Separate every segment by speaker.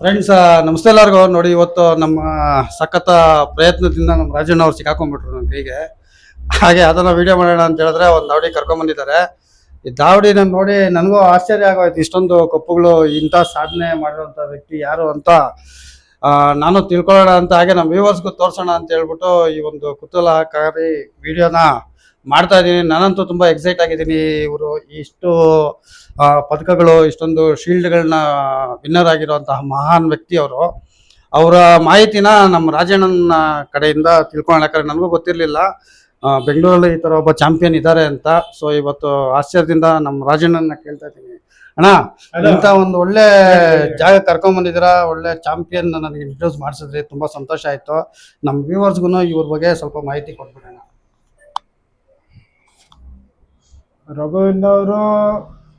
Speaker 1: Friends, ನಮಸ್ತೆ ಎಲ್ಲರಿಗೂ. ನೋಡಿ, ಇವತ್ತು ನಮ್ಮ ಸಖತ್ ಪ್ರಯತ್ನದಿಂದ ನಮ್ಮ ರಾಜಣ್ಣ ಅವ್ರು ಸಿಕ್ಕಾಕೊಂಡ್ಬಿಟ್ರು ನನ್ನ ಕೈಗೆ. ಹಾಗೆ ಅದನ್ನ ವಿಡಿಯೋ ಮಾಡೋಣ ಅಂತ ಹೇಳಿದ್ರೆ ಒಂದು ದಾವಡಿ ಕರ್ಕೊಂಡ್ಬಂದಿದ್ದಾರೆ. ಈ ದಾವಡಿನ ನೋಡಿ ನನಗೂ ಆಶ್ಚರ್ಯ ಆಗೋಯ್ತು. ಇಷ್ಟೊಂದು ಕಪ್ಪುಗಳು ಇಂಥ ಸಾಧನೆ ಮಾಡಿರುವಂಥ ವ್ಯಕ್ತಿ ಯಾರು ಅಂತ ನಾನು ತಿಳ್ಕೊಳ್ಳೋಣ ಅಂತ, ಹಾಗೆ ನಮ್ಮ ವ್ಯೂವರ್ಸ್ಗೂ ತೋರಿಸೋಣ ಅಂತ ಹೇಳ್ಬಿಟ್ಟು ಈ ಒಂದು ಕುತೂಹಲಕಾರಿ ವಿಡಿಯೋನ ಮಾಡ್ತಾ ಇದ್ದೀನಿ. ನಾನಂತೂ ತುಂಬ ಎಕ್ಸೈಟ್ ಆಗಿದ್ದೀನಿ. ಇವರು ಇಷ್ಟು ಪದಕಗಳು, ಇಷ್ಟೊಂದು ಶೀಲ್ಡ್ಗಳನ್ನ ವಿನ್ನರ್ ಆಗಿರುವಂತಹ ಮಹಾನ್ ವ್ಯಕ್ತಿ ಅವರು. ಅವರ ಮಾಹಿತಿನ ನಮ್ಮ ರಾಜಣ್ಣನ ಕಡೆಯಿಂದ ತಿಳ್ಕೊಳ್ಳೋಣ. ನನಗೂ ಗೊತ್ತಿರಲಿಲ್ಲ ಬೆಂಗಳೂರಲ್ಲಿ ಈ ಥರ ಒಬ್ಬ ಚಾಂಪಿಯನ್ ಇದ್ದಾರೆ ಅಂತ. ಸೊ ಇವತ್ತು ಆಶ್ಚರ್ಯದಿಂದ ನಮ್ಮ ರಾಜಣ್ಣನ ಕೇಳ್ತಾ ಇದ್ದೀನಿ, ಅಣ್ಣ ಇಂಥ ಒಂದು ಒಳ್ಳೆ ಜಾಗ ಕರ್ಕೊಂಡ್ಬಂದಿದ್ದೀರಾ, ಒಳ್ಳೆ ಚಾಂಪಿಯನ್ ನನಗೆ ಇಂಟ್ರೊಡ್ಯೂಸ್ ಮಾಡಿಸಿದ್ರಿ, ತುಂಬ ಸಂತೋಷ ಆಯಿತು. ನಮ್ಮ ವ್ಯೂವರ್ಸ್ಗೂ ಇವ್ರ ಬಗ್ಗೆ ಸ್ವಲ್ಪ ಮಾಹಿತಿ ಕೊಟ್ಬಿಡೋಣ.
Speaker 2: ರಘುವಿಂದ ಅವರು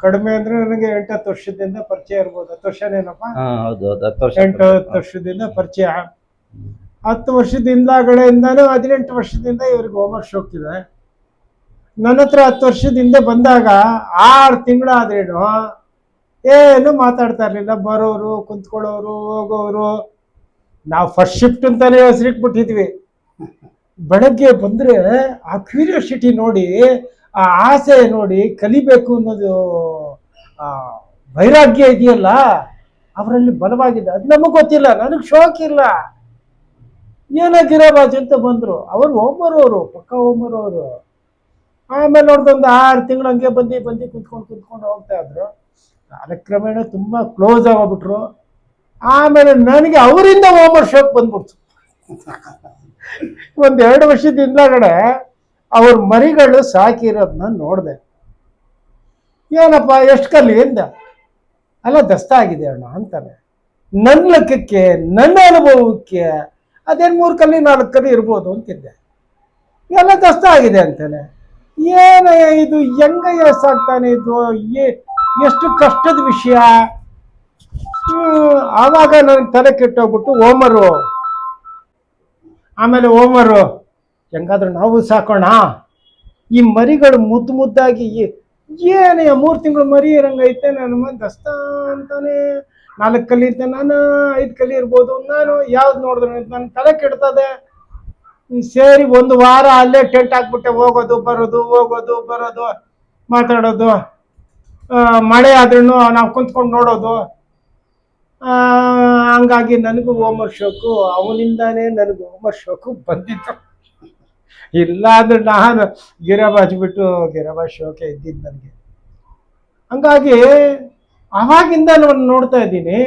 Speaker 2: ಕಡಿಮೆ ಅಂದ್ರೆ ನನಗೆ 8-10 ವರ್ಷದಿಂದ ಪರಿಚಯ ಇರ್ಬೋದು. 10 ವರ್ಷನೇನಪ್ಪ? 8-10 ವರ್ಷದಿಂದ ಪರಿಚಯ. 10 ವರ್ಷದಿಂದಗಡೆಯಿಂದಾನು 18 ವರ್ಷದಿಂದ ಇವ್ರಿಗೆ ಹೋಮ್ವರ್ಕ್ ಹೋಗ್ತಿದೆ. ನನ್ನ ಹತ್ರ 10 ವರ್ಷದಿಂದ ಬಂದಾಗ 6 ತಿಂಗಳಾದ್ರೇನು ಏನು ಮಾತಾಡ್ತಾ ಇರ್ಲಿಲ್ಲ. ಬರೋರು, ಕುಂತ್ಕೊಳ್ಳೋರು, ಹೋಗೋರು. ನಾವು ಫಸ್ಟ್ ಶಿಫ್ಟ್ ಅಂತಾನೆ ಹೆಸರಿಟ್ಬಿಟ್ಟಿದ್ವಿ. ಬೆಳಗ್ಗೆ ಬಂದ್ರೆ ಆ ಕ್ಯೂರಿಯಾಸಿಟಿ ನೋಡಿ, ಆ ಆಸೆ ನೋಡಿ, ಕಲಿಬೇಕು ಅನ್ನೋದು ವೈರಾಗ್ಯ ಇದೆಯಲ್ಲ ಅವರಲ್ಲಿ ಬಲವಾಗಿದೆ. ಅದು ನಮಗೆ ಗೊತ್ತಿಲ್ಲ, ನನಗೆ ಶೋಕ್ ಇಲ್ಲ. ಏನಾಗಿರಬಾಜು ಅಂತ ಬಂದ್ರು. ಅವರು ಹೋಮರವರು, ಪಕ್ಕ ಹೋಮರವರು. ಆಮೇಲೆ ನೋಡ್ದೊಂದು 6 ತಿಂಗಳು ಹಂಗೆ ಬಂದು ಕುಂತ್ಕೊಂಡು ಹೋಗ್ತಾ ಇದ್ರು. ಕಾಲಕ್ರಮೇಣ ತುಂಬಾ ಕ್ಲೋಸ್ ಆಗೋಗ್ಬಿಟ್ರು. ಆಮೇಲೆ ನನಗೆ ಅವರಿಂದ ಹೋಮ್ವರ್ಕ್ ಶೋಕ್ ಬಂದ್ಬಿಡ್ತು. 1-2 ವರ್ಷದಿಂದಗಡೆ ಅವ್ರ ಮರಿಗಳು ಸಾಕಿರೋದನ್ನ ನೋಡಿದೆ. ಏನಪ್ಪ ಎಷ್ಟು ಕಲಿ ಎಂದ. ಅಲ್ಲ, ದಸ್ತ ಆಗಿದೆ ಅಣ್ಣ ಅಂತಾನೆ. ನನ್ನ ಲೆಕ್ಕಕ್ಕೆ, ನನ್ನ ಅನುಭವಕ್ಕೆ ಅದೇನು 3 ಕಲಿ 4 ಕಲಿ ಇರ್ಬೋದು ಅಂತಿದ್ದೆ. ಎಲ್ಲ ದಸ್ತ ಆಗಿದೆ ಅಂತಾನೆ. ಏನ ಇದು, ಹೆಂಗ ಸಾಕ್ತಾನೆ ಇದು, ಎಷ್ಟು ಕಷ್ಟದ ವಿಷಯ. ಆವಾಗ ನನಗೆ ತಲೆ ಕೆಟ್ಟೋಗ್ಬಿಟ್ಟು ಆಮೇಲೆ ಹೋಮರು ಹೆಂಗಾದ್ರೂ ನಾವು ಸಾಕೋಣ. ಈ ಮರಿಗಳು ಮುದ್ದಾಗಿ ಏನೇ 3 ತಿಂಗಳು ಮರಿ ಇರಂಗೈತೆ. ನನ್ನ ದಸ್ತ ಅಂತಾನೆ 4 ಕಲಿ ಇದ್ದೆ, ನಾನು 5 ಕಲಿ ಇರ್ಬೋದು. ನಾನು ಯಾವ್ದು ನೋಡಿದ್ರೆ ನನ್ನ ತಲೆ ಕೆಡ್ತದೆ. ಸೇರಿ 1 ವಾರ ಅಲ್ಲೇ ಟೆಂಟ್ ಹಾಕ್ಬಿಟ್ಟೆ, ಹೋಗೋದು ಬರೋದು ಮಾತಾಡೋದು. ಮಳೆ ಆದ್ರೂ ನಾವು ಕುಂತ್ಕೊಂಡು ನೋಡೋದು. ಹಂಗಾಗಿ ನನಗೂ ಹೋಮ್ವರ್ಕ್ ಶೋಕು, ಅವನಿಂದಾನೇ ನನಗೂ ಹೋಮ್ವರ್ಕ್ ಶೋಕು ಬಂದಿತ್ತು. ಇಲ್ಲ ಅಂದ್ರೆ ನಾನು ಗಿರಬಾಜ್ ಶೋಕೆ ಇದ್ದಿದ್ದು ನನಗೆ. ಹಂಗಾಗಿ ಅವಾಗಿಂದ ನಾನು ನೋಡ್ತಾ ಇದ್ದೀನಿ,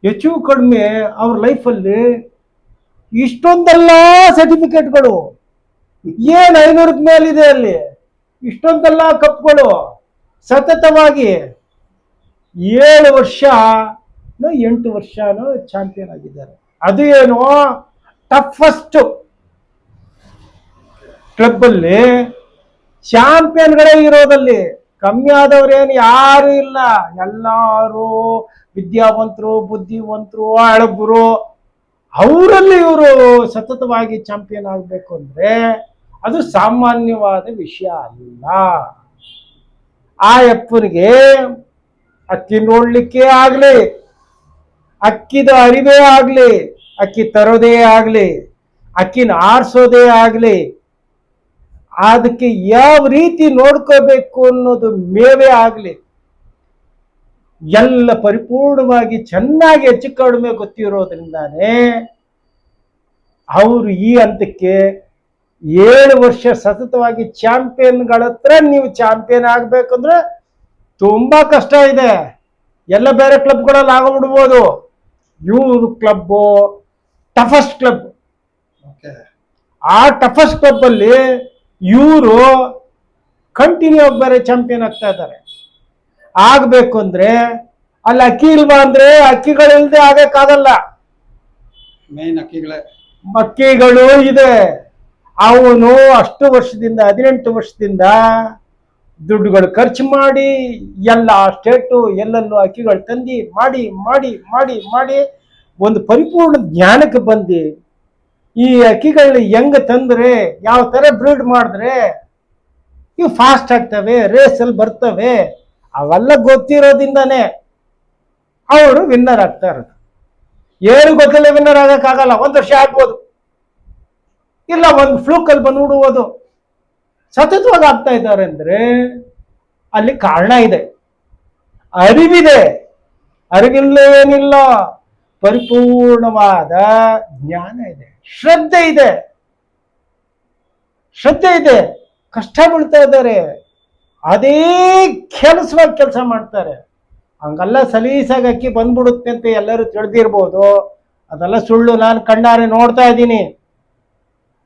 Speaker 2: ಹೆಚ್ಚು ಕಡಿಮೆ ಅವ್ರ ಲೈಫಲ್ಲಿ ಇಷ್ಟೊಂದೆಲ್ಲ ಸರ್ಟಿಫಿಕೇಟ್ಗಳು, ಏನು 500ಕ್ಕೆ ಮೇಲಿದೆ ಅಲ್ಲಿ. ಇಷ್ಟೊಂದೆಲ್ಲ ಕಪ್ಗಳು ಸತತವಾಗಿ 7 ವರ್ಷನೋ 8 ವರ್ಷನೋ ಚಾಂಪಿಯನ್ ಆಗಿದ್ದಾರೆ. ಅದು ಏನು ಟಫಸ್ಟ್ ಕ್ಲಬ್ ಅಲ್ಲಿ ಚಾಂಪಿಯನ್ಗಳೇ ಇರೋದಲ್ಲಿ. ಕಮ್ಮಿ ಆದವ್ರೇನು ಯಾರು ಇಲ್ಲ. ಎಲ್ಲಾರು ವಿದ್ಯಾವಂತರು, ಬುದ್ಧಿವಂತರು, ಹಳಬರು. ಅವರಲ್ಲಿ ಇವರು ಸತತವಾಗಿ ಚಾಂಪಿಯನ್ ಆಗಬೇಕು ಅಂದ್ರೆ ಅದು ಸಾಮಾನ್ಯವಾದ ವಿಷಯ ಅಲ್ಲ. ಆ ಅಪ್ಪನಿಗೆ ಅಕ್ಕಿ ನೋಡ್ಲಿಕ್ಕೆ ಆಗ್ಲಿ, ಅಕ್ಕಿದ ಅರಿವೇ ಆಗ್ಲಿ, ಅಕ್ಕಿ ತರೋದೇ ಆಗ್ಲಿ, ಅಕ್ಕಿನ ಆರಿಸೋದೇ ಆಗ್ಲಿ, ಅದಕ್ಕೆ ಯಾವ ರೀತಿ ನೋಡ್ಕೋಬೇಕು ಅನ್ನೋದು ಮೇವೇ ಆಗ್ಲಿ, ಎಲ್ಲ ಪರಿಪೂರ್ಣವಾಗಿ ಚೆನ್ನಾಗಿ ಹೆಚ್ಚು ಕಡಿಮೆ ಗೊತ್ತಿರೋದ್ರಿಂದಾನೇ ಅವರು ಈ ಹಂತಕ್ಕೆ 7 ವರ್ಷ ಸತತವಾಗಿ ಚಾಂಪಿಯನ್ಗಳ ಹತ್ರ ನೀವು ಚಾಂಪಿಯನ್ ಆಗ್ಬೇಕಂದ್ರೆ ತುಂಬಾ ಕಷ್ಟ ಇದೆ. ಎಲ್ಲ ಬೇರೆ ಕ್ಲಬ್ಗಳಲ್ಲಿ ಆಗೋಗ್ಬಿಡ್ಬೋದು. ಇವ್ರ ಕ್ಲಬ್ ಟಫಸ್ಟ್ ಕ್ಲಬ್. ಆ ಟಫಸ್ಟ್ ಕ್ಲಬ್ ಅಲ್ಲಿ ಇವರು ಕಂಟಿನ್ಯೂ ಆಗಿ ಬೇರೆ ಚಾಂಪಿಯನ್ ಆಗ್ತಾ ಇದ್ದಾರೆ. ಆಗ್ಬೇಕು ಅಂದ್ರೆ ಅಲ್ಲಿ ಅಕ್ಕಿ ಇಲ್ವಾ ಅಂದ್ರೆ ಅಕ್ಕಿಗಳಿಲ್ದೆ ಆಗಕ್ಕಾಗಲ್ಲ.
Speaker 1: ಮೇನ್
Speaker 2: ಅಕ್ಕಿಗಳು ಇದೆ. ಅವನು ಅಷ್ಟು ವರ್ಷದಿಂದ 18 ವರ್ಷದಿಂದ ದುಡ್ಡುಗಳು ಖರ್ಚು ಮಾಡಿ ಎಲ್ಲ ಸ್ಟೇಟು ಎಲ್ಲೆಲ್ಲೂ ಅಕ್ಕಿಗಳು ತಂದು ಮಾಡಿ ಮಾಡಿ ಮಾಡಿ ಮಾಡಿ ಒಂದು ಪರಿಪೂರ್ಣ ಜ್ಞಾನಕ್ಕೆ ಬಂದು ಈ ಅಕ್ಕಿಗಳನ್ನ ಹೆಂಗ ತಂದ್ರೆ, ಯಾವ ತರ ಬ್ರೀಡ್ ಮಾಡಿದ್ರೆ ಇವು ಫಾಸ್ಟ್ ಆಗ್ತವೆ, ರೇಸಲ್ಲಿ ಬರ್ತವೆ, ಅವೆಲ್ಲ ಗೊತ್ತಿರೋದ್ರಿಂದಾನೆ ಅವರು ವಿನ್ನರ್ ಆಗ್ತಾ ಇರೋದು. ಏನು ಗೊತ್ತಿಲ್ಲ ವಿನ್ನರ್ ಆಗಕ್ಕಾಗಲ್ಲ. 1 ವರ್ಷ ಆಗ್ಬೋದು, ಇಲ್ಲ ಒಂದು ಫ್ಲೂಕಲ್ಲಿ ಬಂದ್ಬಿಡುವುದು. ಸತತವಾಗಿ ಆಗ್ತಾ ಇದ್ದಾರೆ ಅಂದ್ರೆ ಅಲ್ಲಿ ಕಾರಣ ಇದೆ, ಅರಿವಿದೆ. ಅರಿವಿಲ್ಲ ಏನಿಲ್ಲ, ಪರಿಪೂರ್ಣವಾದ ಜ್ಞಾನ ಇದೆ, ಶ್ರದ್ಧೆ ಇದೆ. ಕಷ್ಟ ಬೀಳ್ತಾ ಇದ್ದಾರೆ, ಅದೇ ಕೆಲಸವಾಗಿ ಕೆಲಸ ಮಾಡ್ತಾರೆ. ಹಂಗಲ್ಲ ಸಲೀಸಾಗಿ ಅಕ್ಕಿ ಬಂದ್ಬಿಡುತ್ತೆ ಅಂತ ಎಲ್ಲರೂ ತಿಳಿದಿರ್ಬೋದು, ಅದೆಲ್ಲ ಸುಳ್ಳು. ನಾನು ಕಣ್ಣಾರೆ ನೋಡ್ತಾ ಇದ್ದೀನಿ,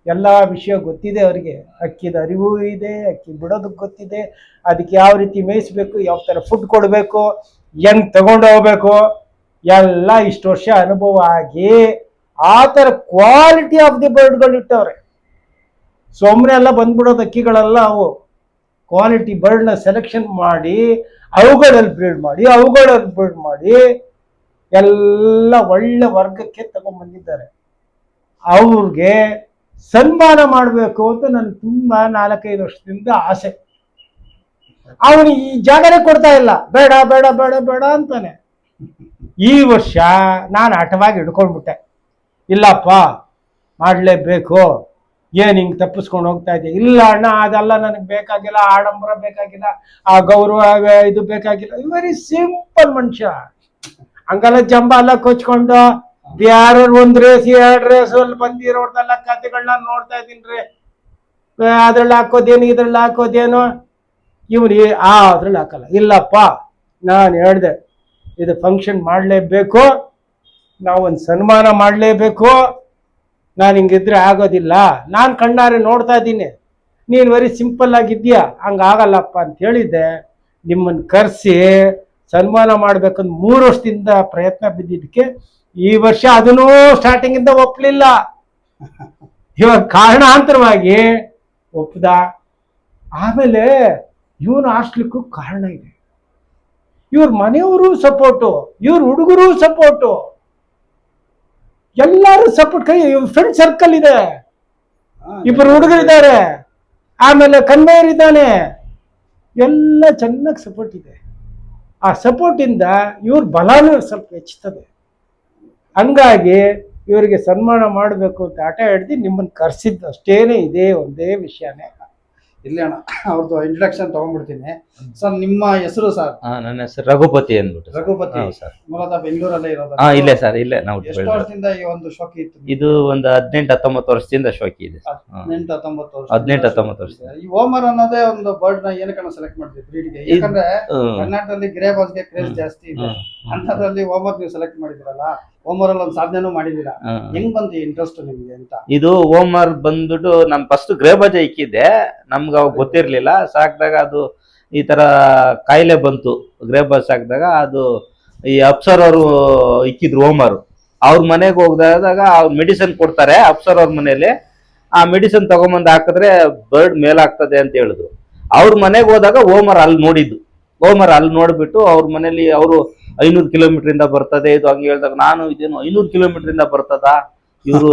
Speaker 2: ಎಲ್ಲ ವಿಷಯ ಗೊತ್ತಿದೆ ಅವರಿಗೆ. ಅಕ್ಕಿದ ಅರಿವು ಇದೆ, ಅಕ್ಕಿ ಬಿಡೋದಕ್ಕೆ ಗೊತ್ತಿದೆ, ಅದಕ್ಕೆ ಯಾವ ರೀತಿ ಮೇಯಿಸ್ಬೇಕು, ಯಾವ ಥರ ಫುಡ್ ಕೊಡಬೇಕು, ಹೆಂಗ್ ತಗೊಂಡು ಹೋಗ್ಬೇಕು, ಎಲ್ಲ ಇಷ್ಟು ವರ್ಷ ಅನುಭವ ಆಗಿ ಆ ಥರ ಕ್ವಾಲಿಟಿ ಆಫ್ ದಿ ಬರ್ಡ್ಗಳು ಇಟ್ಟವ್ರೆ. ಸುಮ್ಮನೆ ಎಲ್ಲ ಬಂದ್ಬಿಡೋದು ಅಕ್ಕಿಗಳೆಲ್ಲ. ಅವು ಕ್ವಾಲಿಟಿ ಬರ್ಡ್ನ ಸೆಲೆಕ್ಷನ್ ಮಾಡಿ ಅವುಗಳಲ್ಲಿ ಬ್ರೀಡ್ ಮಾಡಿ ಎಲ್ಲ ಒಳ್ಳೆ ವರ್ಗಕ್ಕೆ ತಗೊಂಡ್ಬಂದಿದ್ದಾರೆ. ಅವ್ರಿಗೆ ಸನ್ಮಾನ ಮಾಡಬೇಕು ಅಂತ ನನ್ಗೆ ತುಂಬಾ 4-5 ವರ್ಷದಿಂದ ಆಸೆ. ಅವನು ಈ ಜಾಗನೇ ಕೊಡ್ತಾ ಇಲ್ಲ, ಬೇಡ ಬೇಡ ಬೇಡ ಬೇಡ ಅಂತಾನೆ. ಈ ವರ್ಷ ನಾನು ಹಠವಾಗಿ ಹಿಡ್ಕೊಂಡ್ಬಿಟ್ಟೆ, ಇಲ್ಲಪ್ಪ ಮಾಡಲೇಬೇಕು. ಏನ್ ಹಿಂಗ್ ತಪ್ಪಿಸ್ಕೊಂಡು ಹೋಗ್ತಾ ಇದ್ದೆ? ಇಲ್ಲ ಅಣ್ಣ, ಅದೆಲ್ಲ ನನಗೆ ಬೇಕಾಗಿಲ್ಲ, ಆಡಂಬರ ಬೇಕಾಗಿಲ್ಲ, ಆ ಗೌರವ ಇದು ಬೇಕಾಗಿಲ್ಲ. ವೆರಿ ಸಿಂಪಲ್ ಮನುಷ್ಯ. ಹಂಗಲ್ಲ ಜಂಬ ಎಲ್ಲ ಕೊಚ್ಕೊಂಡು ಯಾರು 1 ರೇಸ್ 2 ರೇಸ್ ಅಲ್ಲಿ ಬಂದಿರೋರ್ದೆಲ್ಲ ಕತೆಗಳನ್ನ ನೋಡ್ತಾ ಇದ್ದೀನ್ರಿ. ಅದ್ರಲ್ಲಿ ಹಾಕೋದೇನು, ಇದ್ರಲ್ಲಿ ಹಾಕೋದೇನು, ಇವನು ಅದ್ರಲ್ಲಿ ಹಾಕಲ್ಲ. ಇಲ್ಲಪ್ಪ, ನಾನು ಹೇಳ್ದೆ ಇದು ಫಂಕ್ಷನ್ ಮಾಡಲೇಬೇಕು, ನಾವೊಂದು ಸನ್ಮಾನ ಮಾಡಲೇಬೇಕು, ನಾನು ಹಿಂಗಿದ್ರೆ ಆಗೋದಿಲ್ಲ. ನಾನು ಕಣ್ಣಾರೆ ನೋಡ್ತಾ ಇದ್ದೀನಿ, ನೀನು ವೆರಿ ಸಿಂಪಲ್ ಆಗಿದ್ದೀಯಾ, ಹಂಗಾಗಲ್ಲಪ್ಪ ಅಂತ ಹೇಳಿದ್ದೆ. ನಿಮ್ಮನ್ನು ಕರೆಸಿ ಸನ್ಮಾನ ಮಾಡ್ಬೇಕಂತ 3 ವರ್ಷದಿಂದ ಪ್ರಯತ್ನ ಬಿದ್ದಿದ್ದಕ್ಕೆ ಈ ವರ್ಷ ಅದನ್ನೂ ಸ್ಟಾರ್ಟಿಂಗಿಂದ ಒಪ್ಪಲಿಲ್ಲ. ಇವಾಗ ಕಾರಣಾಂತರವಾಗಿ ಒಪ್ಪದ. ಆಮೇಲೆ ಇವನು ಆಸ್ಲಿಕ್ಕೂ ಕಾರಣ ಇದೆ. ಇವ್ರ ಮನೆಯವರು ಸಪೋರ್ಟು, ಇವ್ರ ಹುಡುಗರು ಸಪೋರ್ಟು, ಎಲ್ಲರೂ ಸಪೋರ್ಟ್. ಫ್ರೆಂಡ್ ಸರ್ಕಲ್ ಇದೆ, 2 ಹುಡುಗರಿದ್ದಾರೆ, ಆಮೇಲೆ ಕನ್ವೇಯರ್ ಇದ್ದಾನೆ, ಎಲ್ಲ ಚೆನ್ನಾಗಿ ಸಪೋರ್ಟ್ ಇದೆ. ಆ ಸಪೋರ್ಟ್ ಇಂದ ಇವ್ರ ಬಲನೂ ಸ್ವಲ್ಪ ಹೆಚ್ಚುತ್ತದೆ. ಹಂಗಾಗಿ ಇವರಿಗೆ ಸನ್ಮಾನ ಮಾಡಬೇಕು ಅಂತ ಆಟ ಹಿಡ್ದು ನಿಮ್ಮನ್ನು ಕರೆಸಿದ್ದು ಅಷ್ಟೇನೆ. ಇದೇ ಒಂದೇ ವಿಷಯನೇ.
Speaker 1: ಇಲ್ಲಿ ಅಣ್ಣ ಅವ್ರದ್ದು ಇಂಟ್ರಡಕ್ಷನ್ ತಗೊಂಡ್ಬಿಡ್ತೀನಿ ಸರ್. ನಿಮ್ಮ ಹೆಸರು ಸರ್?
Speaker 3: ನನ್ನ ಹೆಸರು ರಘುಪತಿ ಅಂದ್ಬಿಟ್ಟು.
Speaker 1: ರಘುಪತಿ ಸರ್, ಮೂಲತಃ ಬೆಂಗಳೂರಲ್ಲೇ ಇರೋದು?
Speaker 3: ಇಲ್ಲೇ ಸರ್, ಇಲ್ಲೇ ನಾವು.
Speaker 1: ಎಷ್ಟು ವರ್ಷದಿಂದ ಈ ಒಂದು ಶೋಕಿ ಇತ್ತು?
Speaker 3: ಇದು ಒಂದು 18-19 ವರ್ಷದಿಂದ ಶೋಕಿ ಇದೆ. 18-19 ವರ್ಷ.
Speaker 1: ಈ ಓಮರ್ ಅನ್ನೋದೇ ಒಂದು ಬರ್ಡ್ ನ ಏನಕ್ಕೆ ಸೆಲೆಕ್ಟ್ ಮಾಡಿದ್ವಿ ಬ್ರೀಡ್ಗೆ? ಯಾಕಂದ್ರೆ ಕರ್ನಾಟಕದಲ್ಲಿ ಗ್ರೇ ಬಾಸ್ಗೆ ಕ್ರೇಜ್ ಜಾಸ್ತಿ ಇದೆ, ಅಂತದ್ರಲ್ಲಿ ಓಮರ್ ನೀವು ಸೆಲೆಕ್ಟ್ ಮಾಡಿದಿರಲ್ಲ. ಓಮರ್ ಅಲ್ಲಿ ಒಂದು ಸಾಧನೆನೂ ಮಾಡಿದೀರಾ. ಹೆಂಗ್ ಬಂತು ಇಂಟ್ರೆಸ್ಟ್ ನಿಮ್ಗೆ ಅಂತ?
Speaker 3: ಇದು ಓಮರ್ ಬಂದ್ಬಿಟ್ಟು ನಮ್ ಫಸ್ಟ್ ಗ್ರೇ ಬಾಜ್ ಇಕ್ಕಿದ್ದೆ. ನಮ್ಗೆ ಅವಾಗ ಗೊತ್ತಿರ್ಲಿಲ್ಲ. ಸಾಕಿದಾಗ ಅದು ಈ ತರ ಕಾಯಿಲೆ ಬಂತು. ಗ್ರೇ ಬಾಜ್ ಸಾಕಿದಾಗ ಅದು ಈ ಅಪ್ಸರ್ ಅವರು ಇಕ್ಕಿದ್ರು ಓಮರ್. ಅವ್ರ ಮನೆಗೆ ಹೋಗಿದಾಗ ಅವ್ರು ಮೆಡಿಸಿನ್ ಕೊಡ್ತಾರೆ ಅಪ್ಸರ್ ಅವ್ರ ಮನೇಲಿ. ಆ ಮೆಡಿಸಿನ್ ತಗೊಂಬಂದು ಹಾಕಿದ್ರೆ ಬರ್ಡ್ ಮೇಲಾಗ್ತದೆ ಅಂತ ಹೇಳಿದ್ರು. ಅವ್ರ ಮನೆಗೆ ಹೋದಾಗ ಓಮರ್ ಅಲ್ಲಿ ನೋಡಿದ್ದು. ಓಮರ್ ಅಲ್ಲಿ ನೋಡ್ಬಿಟ್ಟು ಅವ್ರ ಮನೇಲಿ ಅವರು 500 ಕಿಲೋಮೀಟರ್ ಇಂದ ಬರ್ತದೆ ಇದು ಹಂಗೆ ಹೇಳಿದಾಗ ನಾನು ಇದೇನು 500 ಕಿಲೋಮೀಟರ್ ಇಂದ ಬರ್ತದ, ಇವರು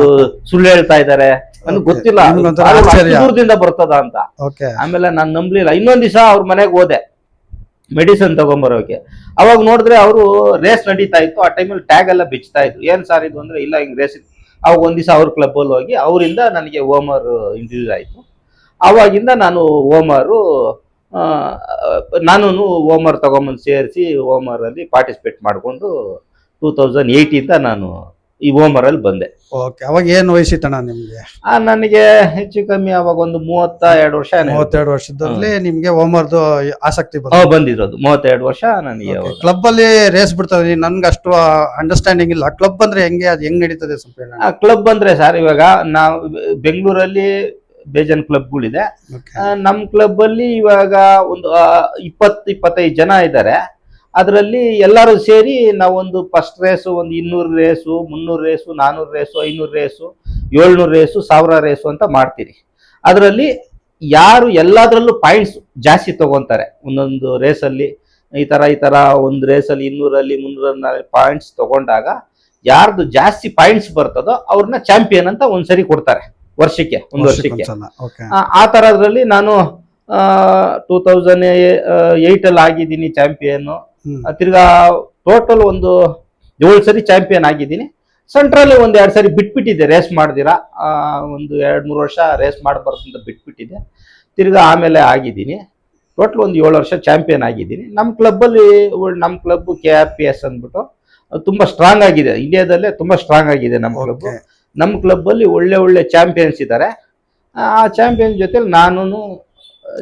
Speaker 3: ಸುಳ್ಳು ಹೇಳ್ತಾ ಇದ್ದಾರೆ, ನನ್ಗೆ ಗೊತ್ತಿಲ್ಲ ದೂರದಿಂದ ಬರ್ತದ ಅಂತ. ಆಮೇಲೆ ನಾನು ನಂಬಲಿಲ್ಲ. ಇನ್ನೊಂದ್ ದಿವಸ ಅವ್ರ ಮನೆಗೆ ಹೋದೆ ಮೆಡಿಸಿನ್ ತಗೊಂಬರೋಕೆ. ಅವಾಗ ನೋಡಿದ್ರೆ ಅವರು ರೇಸ್ ನಡೀತಾ ಇತ್ತು. ಆ ಟೈಮಲ್ಲಿ ಟ್ಯಾಗ್ ಎಲ್ಲ ಬಿಚ್ತಾ ಇತ್ತು. ಏನ್ ಸಾರ್ ಇದು ಅಂದ್ರೆ, ಇಲ್ಲ ಹಿಂಗ್ ರೇಸ್ ಇತ್ತು. ಅವಾಗ ಒಂದ್ ದಿವಸ ಅವ್ರ ಕ್ಲಬ್ ಅಲ್ಲಿ ಹೋಗಿ ಅವರಿಂದ ನನಗೆ ಓಮರ್ ಇಂಟ್ರೊಡ್ಯೂಸ್ ಆಯ್ತು. ಅವಾಗಿಂದ ನಾನು ಓಮರ್ ತಗೊಂಬಂದು ಸೇರಿಸಿ ಓಮರ್ ಅಲ್ಲಿ ಪಾರ್ಟಿಸಿಪೇಟ್ ಮಾಡಿಕೊಂಡು 2008 ಇಂದ ನಾನು ಈ ಓಮರ್ ಅಲ್ಲಿ ಬಂದೆ.
Speaker 1: ಅವಾಗ ಏನ್ ವಯಸ್ಸಿತ್ತಣ್ಣ ನಿಮ್ಗೆ?
Speaker 3: ನನಗೆ ಹೆಚ್ಚು ಕಮ್ಮಿ ಅವಾಗ ಒಂದು 32 ವರ್ಷ.
Speaker 1: 32 ವರ್ಷದಲ್ಲಿ ನಿಮ್ಗೆ ಓಮರ್ದು ಆಸಕ್ತಿ
Speaker 3: ಬಂದಿರೋದು. 32 ವರ್ಷ ನನಗೆ.
Speaker 1: ಕ್ಲಬ್ ಅಲ್ಲಿ ರೇಸ್ ಬಿಡ್ತಾರೆ, ನನ್ಗೆ ಅಷ್ಟು ಅಂಡರ್ಸ್ಟ್ಯಾಂಡಿಂಗ್ ಇಲ್ಲ. ಕ್ಲಬ್ ಅಂದ್ರೆ ಹೆಂಗೆ, ಅದು ಹೆಂಗ್ ನಡೀತದೆ ಸ್ವಲ್ಪ ಹೇಳಿ?
Speaker 3: ಕ್ಲಬ್ ಅಂದ್ರೆ ಸರ್, ಇವಾಗ ನಾವು ಬೆಂಗಳೂರಲ್ಲಿ ಬೇಜನ್ ಕ್ಲಬ್ಗಳಿದೆ. ನಮ್ ಕ್ಲಬ್ ಅಲ್ಲಿ ಇವಾಗ ಒಂದು 20-25 ಜನ ಇದ್ದಾರೆ. ಅದರಲ್ಲಿ ಎಲ್ಲರೂ ಸೇರಿ ನಾವೊಂದು ಫಸ್ಟ್ ರೇಸು ಒಂದು 200 race, 300 race, 400 race, 500 race, 700 race, 1000 race ಅಂತ ಮಾಡ್ತೀರಿ. ಅದರಲ್ಲಿ ಯಾರು ಎಲ್ಲದರಲ್ಲೂ ಪಾಯಿಂಟ್ಸ್ ಜಾಸ್ತಿ ತಗೊಂತಾರೆ. ಒಂದೊಂದು ರೇಸಲ್ಲಿ ಈ ತರ ಒಂದು ರೇಸಲ್ಲಿ 200ರಲ್ಲಿ 300 ಪಾಯಿಂಟ್ಸ್ ತಗೊಂಡಾಗ ಯಾರ್ದು ಜಾಸ್ತಿ ಪಾಯಿಂಟ್ಸ್ ಬರ್ತದೋ ಅವ್ರನ್ನ ಚಾಂಪಿಯನ್ ಅಂತ ಒಂದ್ಸರಿ ಕೊಡ್ತಾರೆ ವರ್ಷಕ್ಕೆ. ಆ ತರದ್ರಲ್ಲಿ ನಾನು 2008 ಅಲ್ಲಿ ಆಗಿದ್ದೀನಿ ಚಾಂಪಿಯನ್. ತಿರ್ಗಾ ಟೋಟಲ್ ಒಂದು 7 ಸರಿ ಚಾಂಪಿಯನ್ ಆಗಿದ್ದೀನಿ. ಸೆಂಟ್ರಲ್ಲಿ ಒಂದ್ 2 ಸರಿ ಬಿಟ್ಬಿಟ್ಟಿದ್ದೆ ರೇಸ್ ಮಾಡ್ದಿರಾ, ಒಂದು 2-3 ವರ್ಷ ರೇಸ್ ಮಾಡಬಾರ್ದು ಅಂತ ಬಿಟ್ಬಿಟ್ಟಿದ್ದೆ. ತಿರ್ಗಾ ಆಮೇಲೆ ಆಗಿದ್ದೀನಿ. ಟೋಟಲ್ ಒಂದು 7 ವರ್ಷ ಚಾಂಪಿಯನ್ ಆಗಿದ್ದೀನಿ. ನಮ್ಮ ಕ್ಲಬ್ಬಲ್ಲಿ, ನಮ್ಮ ಕ್ಲಬ್ KRPS ಅಂದ್ಬಿಟ್ಟು ತುಂಬಾ ಸ್ಟ್ರಾಂಗ್ ಆಗಿದೆ, ಇಂಡಿಯಾದಲ್ಲೇ ತುಂಬಾ ಸ್ಟ್ರಾಂಗ್ ಆಗಿದೆ ನಮ್ಮ ಕ್ಲಬ್. ನಮ್ಮ ಕ್ಲಬ್ ಅಲ್ಲಿ ಒಳ್ಳೆ ಚಾಂಪಿಯನ್ಸ್ ಇದ್ದಾರೆ. ಆ ಚಾಂಪಿಯನ್ ಜೊತೆಲಿ ನಾನು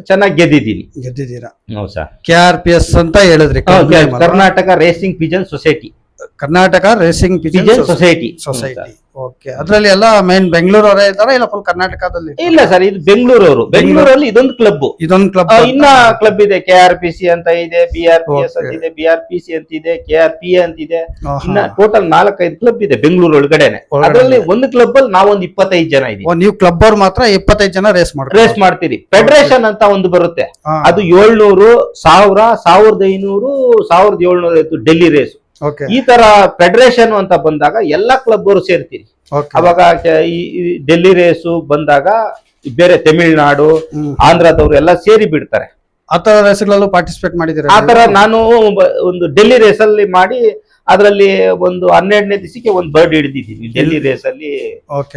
Speaker 3: ಚೆನ್ನಾಗಿ ಗೆದ್ದಿದ್ದೀರಾ? ಹೌದು ಸರ್.
Speaker 1: KRPS ಅಂತ ಹೇಳಿದ್ರಿ,
Speaker 3: Karnataka racing pigeon society.
Speaker 1: Karnataka racing pigeon society. Okay. ಅದ್ರಲ್ಲಿ ಎಲ್ಲ ಮೇನ್ ಬೆಂಗಳೂರವರೇ ಇದ್ದಾರಾ ಇಲ್ಲ ಫುಲ್ ಕರ್ನಾಟಕದಲ್ಲಿ?
Speaker 3: ಇಲ್ಲ ಸರ್, ಇದು ಬೆಂಗಳೂರವರು. ಬೆಂಗಳೂರಲ್ಲಿ ಇದೊಂದು ಕ್ಲಬ್. ಇನ್ನ ಕ್ಲಬ್ ಇದೆ, KRPC ಅಂತ ಇದೆ, BRPS ಅಂತ ಇದೆ, BRPC ಅಂತ ಇದೆ, KRPA ಅಂತ ಇದೆ. ಇನ್ನ ಟೋಟಲ್ 4-5 ಕ್ಲಬ್ ಇದೆ ಬೆಂಗಳೂರು ಒಳಗಡೆನೆ. ಅದರಲ್ಲಿ ಒಂದು ಕ್ಲಬ್ ಅಲ್ಲಿ ನಾವೊಂದು 25 ಜನ ಇದೀವಿ.
Speaker 1: ನೀವು ಕ್ಲಬ್ ಅವ್ರು ಮಾತ್ರ 25 ಜನ ರೇಸ್
Speaker 3: ಮಾಡ್ತೀರಿ. ಫೆಡರೇಷನ್ ಅಂತ ಒಂದು ಬರುತ್ತೆ, ಅದು 700, 1000, 1500, 1700 ಡೆಲ್ಲಿ ರೇಸ್. ಈ ತರ ಫೆಡರೇಷನ್ ಅಂತ ಬಂದಾಗ ಎಲ್ಲಾ ಕ್ಲಬ್ ಅವರು ಸೇರ್ತೀರಿ. ಅವಾಗ ಈ ಡೆಲ್ಲಿ ರೇಸು ಬಂದಾಗ ಬೇರೆ ತಮಿಳ್ನಾಡು, ಆಂಧ್ರದವರು ಎಲ್ಲ ಸೇರಿ ಬಿಡ್ತಾರೆ.
Speaker 1: ಆತರ ರೇಸ್ಗಳಲ್ಲೂ ಪಾರ್ಟಿಸಿಪೇಟ್ ಮಾಡಿದ್ದೀರಾ?
Speaker 3: ಆತರ ನಾನು ಒಂದು ಡೆಲ್ಲಿ ರೇಸ್ ಅಲ್ಲಿ ಮಾಡಿ ಅದರಲ್ಲಿ ಒಂದು 12ನೇ ದಿವಸಕ್ಕೆ ಒಂದು ಬರ್ಡ್ ಹಿಡಿದಿದ್ದೀನಿ ಡೆಲ್ಲಿ ರೇಸ್ ಅಲ್ಲಿ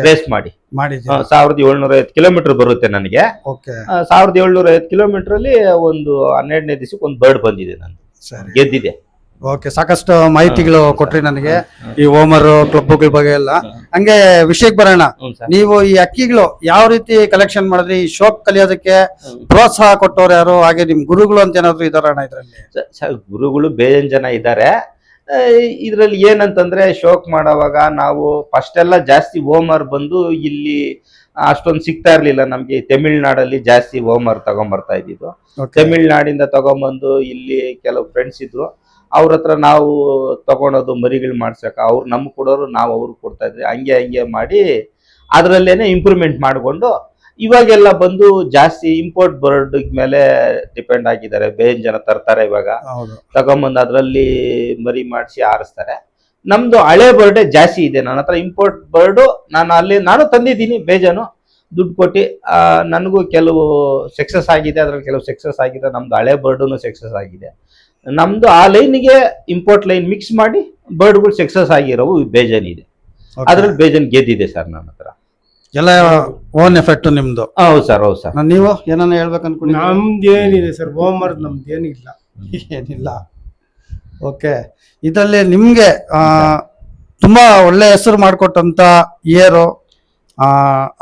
Speaker 3: ರೇಸ್ ಮಾಡಿ. 1750 ಕಿಲೋಮೀಟರ್ ಬರುತ್ತೆ ನನಗೆ. 1750 ಕಿಲೋಮೀಟರ್ ಅಲ್ಲಿ ಒಂದು 12ನೇ ದಿವಸಕ್ಕೆ ಒಂದು ಬರ್ಡ್ ಬಂದಿದೆ, ನಾನು ಗೆದ್ದಿದೆ.
Speaker 1: ಓಕೆ, ಸಾಕಷ್ಟು ಮಾಹಿತಿಗಳು ಕೊಟ್ರಿ ನನಗೆ ಈ ಓಮರ್ ಕ್ಲಬ್ಗಳ ಬಗ್ಗೆ ಎಲ್ಲ. ಹಂಗೆ ವಿಷಯಕ್ಕೆ ಬರೋಣ. ನೀವು ಈ ಅಕ್ಕಿಗಳು ಯಾವ ರೀತಿ ಕಲೆಕ್ಷನ್ ಮಾಡಿದ್ರಿ? ಈ ಶೋಕ್ ಕಲಿಯೋದಕ್ಕೆ ಪ್ರೋತ್ಸಾಹ ಕೊಟ್ಟವ್ರು ಯಾರು? ಹಾಗೆ ನಿಮ್ ಗುರುಗಳು ಅಂತ ಏನಾದ್ರು ಇದಾರಣ ಇದ್ರಲ್ಲಿ?
Speaker 3: ಗುರುಗಳು ಬೇಜನ್ ಜನ ಇದ್ದಾರೆ. ಇದ್ರಲ್ಲಿ ಏನಂತಂದ್ರೆ, ಶೋಕ್ ಮಾಡೋವಾಗ ನಾವು ಫಸ್ಟ್ ಎಲ್ಲ ಜಾಸ್ತಿ ಓಮರ್ ಬಂದು ಇಲ್ಲಿ ಅಷ್ಟೊಂದು ಸಿಗ್ತಾ ಇರ್ಲಿಲ್ಲ ನಮ್ಗೆ. ತಮಿಳ್ನಾಡಲ್ಲಿ ಜಾಸ್ತಿ ಓಮರ್ ತಗೊಂಬರ್ತಾ ಇದ್ದಿದ್ದು. ತಮಿಳ್ನಾಡಿಂದ ತಗೊಂಬಂದು ಇಲ್ಲಿ ಕೆಲವು ಫ್ರೆಂಡ್ಸ್ ಇದ್ರು, ಅವ್ರ ಹತ್ರ ನಾವು ತಗೊಳೋದು ಮರಿಗಳು ಮಾಡ್ಸಕ, ಅವ್ರು ನಮ್ಗೆ ಕೊಡೋರು, ನಾವು ಅವ್ರಿಗೆ ಕೊಡ್ತಾ ಇದ್ವಿ. ಹಂಗೆ ಮಾಡಿ ಅದ್ರಲ್ಲೇನೆ ಇಂಪ್ರೂವ್ಮೆಂಟ್ ಮಾಡಿಕೊಂಡು ಇವಾಗೆಲ್ಲ ಬಂದು ಜಾಸ್ತಿ ಇಂಪೋರ್ಟ್ ಬರ್ಡ್ ಮೇಲೆ ಡಿಪೆಂಡ್ ಆಗಿದ್ದಾರೆ. ಬೇರೆ ಜನ ತರ್ತಾರೆ ಇವಾಗ, ತಗೊಂಬಂದು ಅದ್ರಲ್ಲಿ ಮರಿ ಮಾಡಿಸಿ ಆರಿಸ್ತಾರೆ. ನಮ್ದು ಹಳೆ ಬರ್ಡೇ ಜಾಸ್ತಿ ಇದೆ ನನ್ನ ಹತ್ರ. ಇಂಪೋರ್ಟ್ ಬರ್ಡು ನಾನು ತಂದಿದ್ದೀನಿ ಬೇಜಾನು ದುಡ್ಡು ಕೊಟ್ಟು. ನನಗೂ ಕೆಲವು ಸಕ್ಸಸ್ ಆಗಿದೆ, ಅದ್ರಲ್ಲಿ ಕೆಲವು ಸಕ್ಸಸ್ ಆಗಿದೆ. ನಮ್ದು ಹಳೆ ಬರ್ಡೂನು ಸಕ್ಸಸ್ ಆಗಿದೆ. ನಮ್ದು ಆ ಲೈನ್ಗೆ ಇಂಪೋರ್ಟ್ ಲೈನ್ ಮಿಕ್ಸ್ ಮಾಡಿ ಬರ್ಡ್ಗಳು ಸಕ್ಸಸ್ ಆಗಿರೋವು ಬೇಜನ್ ಇದೆ. ಅದ್ರಲ್ಲಿ ಬೇಜನ್ ಗೆದ್ದಿದೆ ಸರ್ ನನ್ನ ಹತ್ರ.
Speaker 1: ಎಲ್ಲ ಓನ್ ಎಫೆಕ್ಟ್ ನಿಮ್ದು?
Speaker 3: ಹೌದು ಸರ್.
Speaker 1: ನೀವು ಏನನ್ನ ಹೇಳ್ಬೇಕು ಅನ್ಕೊಂಡು?
Speaker 2: ನಮ್ದೇನಿದೆ ಸರ್, ಹೋಮ್ವರ್ಕ್ ನಮ್ದೇನಿಲ್ಲ.
Speaker 1: ಏನಿಲ್ಲ. ಓಕೆ. ಇದರಲ್ಲಿ ನಿಮ್ಗೆ ತುಂಬಾ ಒಳ್ಳೆ ಹೆಸರು ಮಾಡಿಕೊಟ್ಟಂತ ಇಯರು,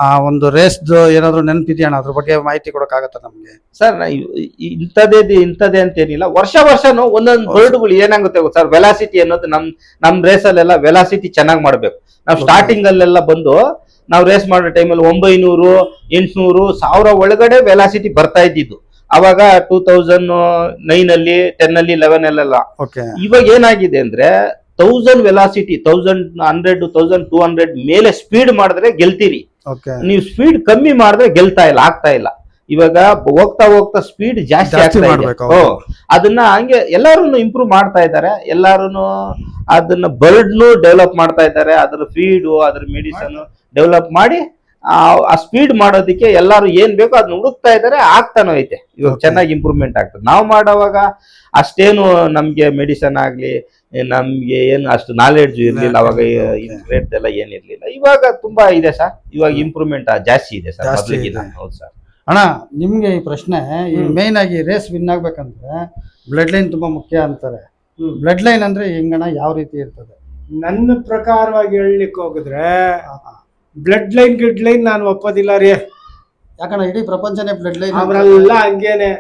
Speaker 1: ಆ ಒಂದು ರೇಸ್ ಏನಾದ್ರು ನೆನಪಿದೆಯಣ್ಣ? ಅದ್ರ ಬಗ್ಗೆ ಮಾಹಿತಿ ಕೊಡಕ್ಕಾಗತ್ತ ನಮ್ಗೆ?
Speaker 3: ಸರ್, ಇಂಥದೇ ಅಂತೇನಿಲ್ಲ. ವರ್ಷನೂ ಒಂದೊಂದು ಬರ್ಡ್ಗಳು ಏನಾಗುತ್ತೆ ಸರ್, ವೆಲಾಸಿಟಿ ಅನ್ನೋದು ನಮ್ ರೇಸಲ್ಲೆಲ್ಲ ವೆಲಾಸಿಟಿ ಚೆನ್ನಾಗಿ ಮಾಡ್ಬೇಕು. ನಾವು ಸ್ಟಾರ್ಟಿಂಗ್ ಅಲ್ಲೆಲ್ಲ ಬಂದು ನಾವು ರೇಸ್ ಮಾಡೋ ಟೈಮಲ್ಲಿ 900, 800, 1000 ಒಳಗಡೆ ವೆಲಾಸಿಟಿ ಬರ್ತಾ ಇದ್ದಿದ್ದು. ಅವಾಗ 2009 ಅಲ್ಲಿ, 10 ಅಲ್ಲಿ, 11 ಅಲ್ಲೆಲ್ಲ. ಇವಾಗ ಏನಾಗಿದೆ ಅಂದ್ರೆ 1000 ವೆಲಾಸಿಟಿ, 1100, 1200 ಮೇಲೆ ಸ್ಪೀಡ್ ಮಾಡಿದ್ರೆ ಗೆಲ್ತೀರಿ. ನೀವು ಸ್ಪೀಡ್ ಕಮ್ಮಿ ಮಾಡಿದ್ರೆ ಆಗ್ತಾ ಇಲ್ಲ. ಇವಾಗ ಹೋಗ್ತಾ ಸ್ಪೀಡ್ ಜಾಸ್ತಿ ಆಗ್ತಾ ಇದೆ. ಅದನ್ನ ಹಂಗೆ ಎಲ್ಲಾರು ಇಂಪ್ರೂವ್ ಮಾಡ್ತಾ ಇದ್ದಾರೆ. ಎಲ್ಲಾರು ಅದನ್ನ ಬರ್ಡ್ನು ಡೆವಲಪ್ ಮಾಡ್ತಾ ಇದ್ದಾರೆ. ಅದ್ರ ಫೀಡು, ಅದ್ರ ಮೆಡಿಸನ್ ಡೆವಲಪ್ ಮಾಡಿ ಆ ಸ್ಪೀಡ್ ಮಾಡೋದಕ್ಕೆ ಎಲ್ಲಾರು ಏನ್ ಬೇಕೋ ಅದನ್ನ ಹುಡುಕ್ತಾ ಇದ್ದಾರೆ. ಆಗ್ತಾನೋ ಐತೆ. ಇವಾಗ ಚೆನ್ನಾಗಿ ಇಂಪ್ರೂವ್ಮೆಂಟ್ ಆಗ್ತದೆ. ನಾವು ಮಾಡೋವಾಗ ಅಷ್ಟೇನು ನಮ್ಗೆ ಮೆಡಿಸನ್ ಆಗ್ಲಿ, ನಮ್ಗೆ ಏನು ಅಷ್ಟು ನಾಲೆಡ್ಜ್ ಇರ್ಲಿಲ್ಲ ಅವಾಗ. ಇಂಟರ್ನೆಟ್ ಎಲ್ಲ ಏನಿರ್ಲಿಲ್ಲ. ಇವಾಗ ತುಂಬಾ ಇದೆ ಸರ್. ಇವಾಗ ಇಂಪ್ರೂವ್ಮೆಂಟ್ ಜಾಸ್ತಿ ಇದೆ ಸರ್. ಹೌದು ಸರ್.
Speaker 1: ಅಣ್ಣ, ನಿಮ್ಗೆ ಈ ಪ್ರಶ್ನೆ, ಈ ಮೇನ್ ಆಗಿ ರೇಸ್ ವಿನ್ ಆಗ್ಬೇಕಂದ್ರೆ ಬ್ಲಡ್ ಲೈನ್ ತುಂಬಾ ಮುಖ್ಯ ಅಂತಾರೆ. ಬ್ಲಡ್ ಲೈನ್ ಅಂದ್ರೆ ಹೆಂಗಣ್ಣ, ಯಾವ ರೀತಿ ಇರ್ತದೆ?
Speaker 2: ನನ್ನ ಪ್ರಕಾರವಾಗಿ ಹೇಳಲಿಕ್ಕೆ ಹೋಗಿದ್ರೆ ಬ್ಲಡ್ ಲೈನ್ ನಾನು ಒಪ್ಪೋದಿಲ್ಲ ರೀ.
Speaker 1: ಯಾಕಣ್ಣ, ಇಡೀ ಪ್ರಪಂಚನೇ ಬ್ಲಡ್ ಲೈನ್
Speaker 2: ಅವರೆಲ್ಲ ಹಂಗೇನೆ.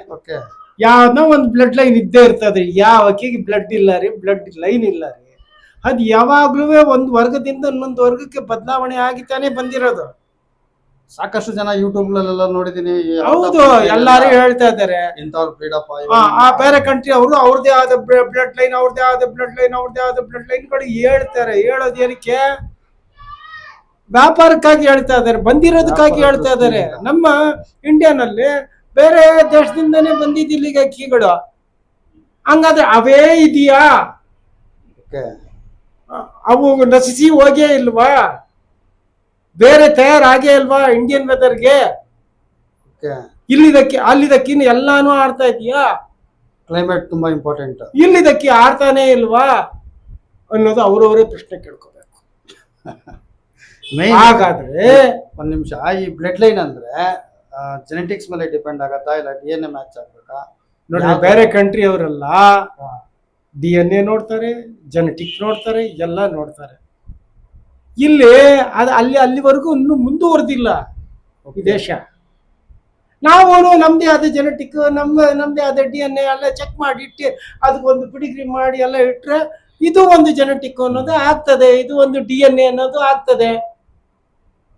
Speaker 2: ಯಾವ್ದೋ ಒಂದು ಬ್ಲಡ್ ಲೈನ್ ಇದ್ದೇ ಇರ್ತದ್ರಿ. ಯಾವ ಅಕ್ಕಿಗೆ ಬ್ಲಡ್ ಇಲ್ಲ ರೀ, ಬ್ಲಡ್ ಲೈನ್ ಇಲ್ಲ ರೀ. ಅದ್ ಯಾವಾಗ್ಲೂ ಒಂದು ವರ್ಗದಿಂದ ಇನ್ನೊಂದು ವರ್ಗಕ್ಕೆ ಬದಲಾವಣೆ ಆಗಿತಾನೆ ಬಂದಿರೋದು.
Speaker 1: ಸಾಕಷ್ಟು ಜನ ಯೂಟ್ಯೂಬ್ ಲೆಲ್ಲ ನೋಡಿದೀನಿ.
Speaker 2: ಹೌದು, ಎಲ್ಲಾರು ಹೇಳ್ತಾ ಇದಾರೆ ಆ ಬೇರೆ ಕಂಟ್ರಿ ಅವರು ಅವ್ರದೇ ಆದ ಬ್ಲಡ್ ಲೈನ್, ಅವ್ರದೇ ಆದ ಬ್ಲಡ್ ಲೈನ್ಗಳು ಹೇಳ್ತಾರೆ. ಹೇಳೋದು ಏನಕ್ಕೆ? ವ್ಯಾಪಾರಕ್ಕಾಗಿ ಹೇಳ್ತಾ ಇದಾರೆ, ಬಂದಿರೋದಕ್ಕಾಗಿ ಹೇಳ್ತಾ ಇದಾರೆ. ನಮ್ಮ ಇಂಡಿಯಾನಲ್ಲಿ ಬೇರೆ ದೇಶದಿಂದಾನೇ ಬಂದಿದ್ದಿಲ್ಲ ಈಗ ಅಕ್ಕಿಗಳು. ಹಂಗಾದ್ರೆ ಅವೇ ಇದೆಯಾ? ಅವು ನಶಿಸಿ ಹೋಗೇ ಇಲ್ವಾ? ಬೇರೆ ತಯಾರಾಗೇ ಇಲ್ವಾ ಇಂಡಿಯನ್ ವೆದರ್ಗೆ? ಇಲ್ಲಿದಕ್ಕೆ ಅಲ್ಲಿದಕ್ಕಿನ್ನು ಎಲ್ಲಾನು ಆಡ್ತಾ ಇದೆಯಾ?
Speaker 1: ಕ್ಲೈಮೇಟ್ ತುಂಬಾ ಇಂಪಾರ್ಟೆಂಟ್.
Speaker 2: ಇಲ್ಲಿದಕ್ಕೆ ಆಡ್ತಾನೆ ಇಲ್ವಾ ಅನ್ನೋದು ಅವ್ರವರೇ ಪ್ರಶ್ನೆ ಕೇಳ್ಕೋಬೇಕು.
Speaker 1: ಮೇನ್
Speaker 2: ಹಾಗಾದ್ರೆ
Speaker 1: ಒಂದ್ ನಿಮಿಷ, ಈ ಬ್ಲಡ್ ಲೈನ್ ಅಂದ್ರೆ ಜೆನೆಟಿಕ್ಸ್ ಮೇಲೆ ಡಿಪೆಂಡ್ ಆಗತ್ತಾ ಇಲ್ಲ DNA ಮ್ಯಾಚ್ ಆಗ್ಬೇಕಾ?
Speaker 2: ನೋಡ್ರಿ, ಬೇರೆ ಕಂಟ್ರಿ ಅವರೆಲ್ಲ DNA ನೋಡ್ತಾರೆ, ಜೆನೆಟಿಕ್ ನೋಡ್ತಾರೆ, ಎಲ್ಲ ನೋಡ್ತಾರೆ. ಇಲ್ಲಿ ಅಲ್ಲಿವರೆಗೂ ಇನ್ನೂ ಮುಂದುವರೆದಿಲ್ಲ ಈ ದೇಶ. ನಾವು ನಮ್ದೇ ಆದ ಜೆನೆಟಿಕ್, ನಮ್ದೇ ಆದ DNA ಎಲ್ಲ ಚೆಕ್ ಮಾಡಿ ಇಟ್ಟು ಅದಕ್ಕೊಂದು ಪಿಡಿಗ್ರಿ ಮಾಡಿ ಎಲ್ಲ ಇಟ್ರೆ ಇದು ಒಂದು ಜೆನೆಟಿಕ್ ಅನ್ನೋದು ಆಗ್ತದೆ, ಇದು ಒಂದು DNA ಅನ್ನೋದು ಆಗ್ತದೆ.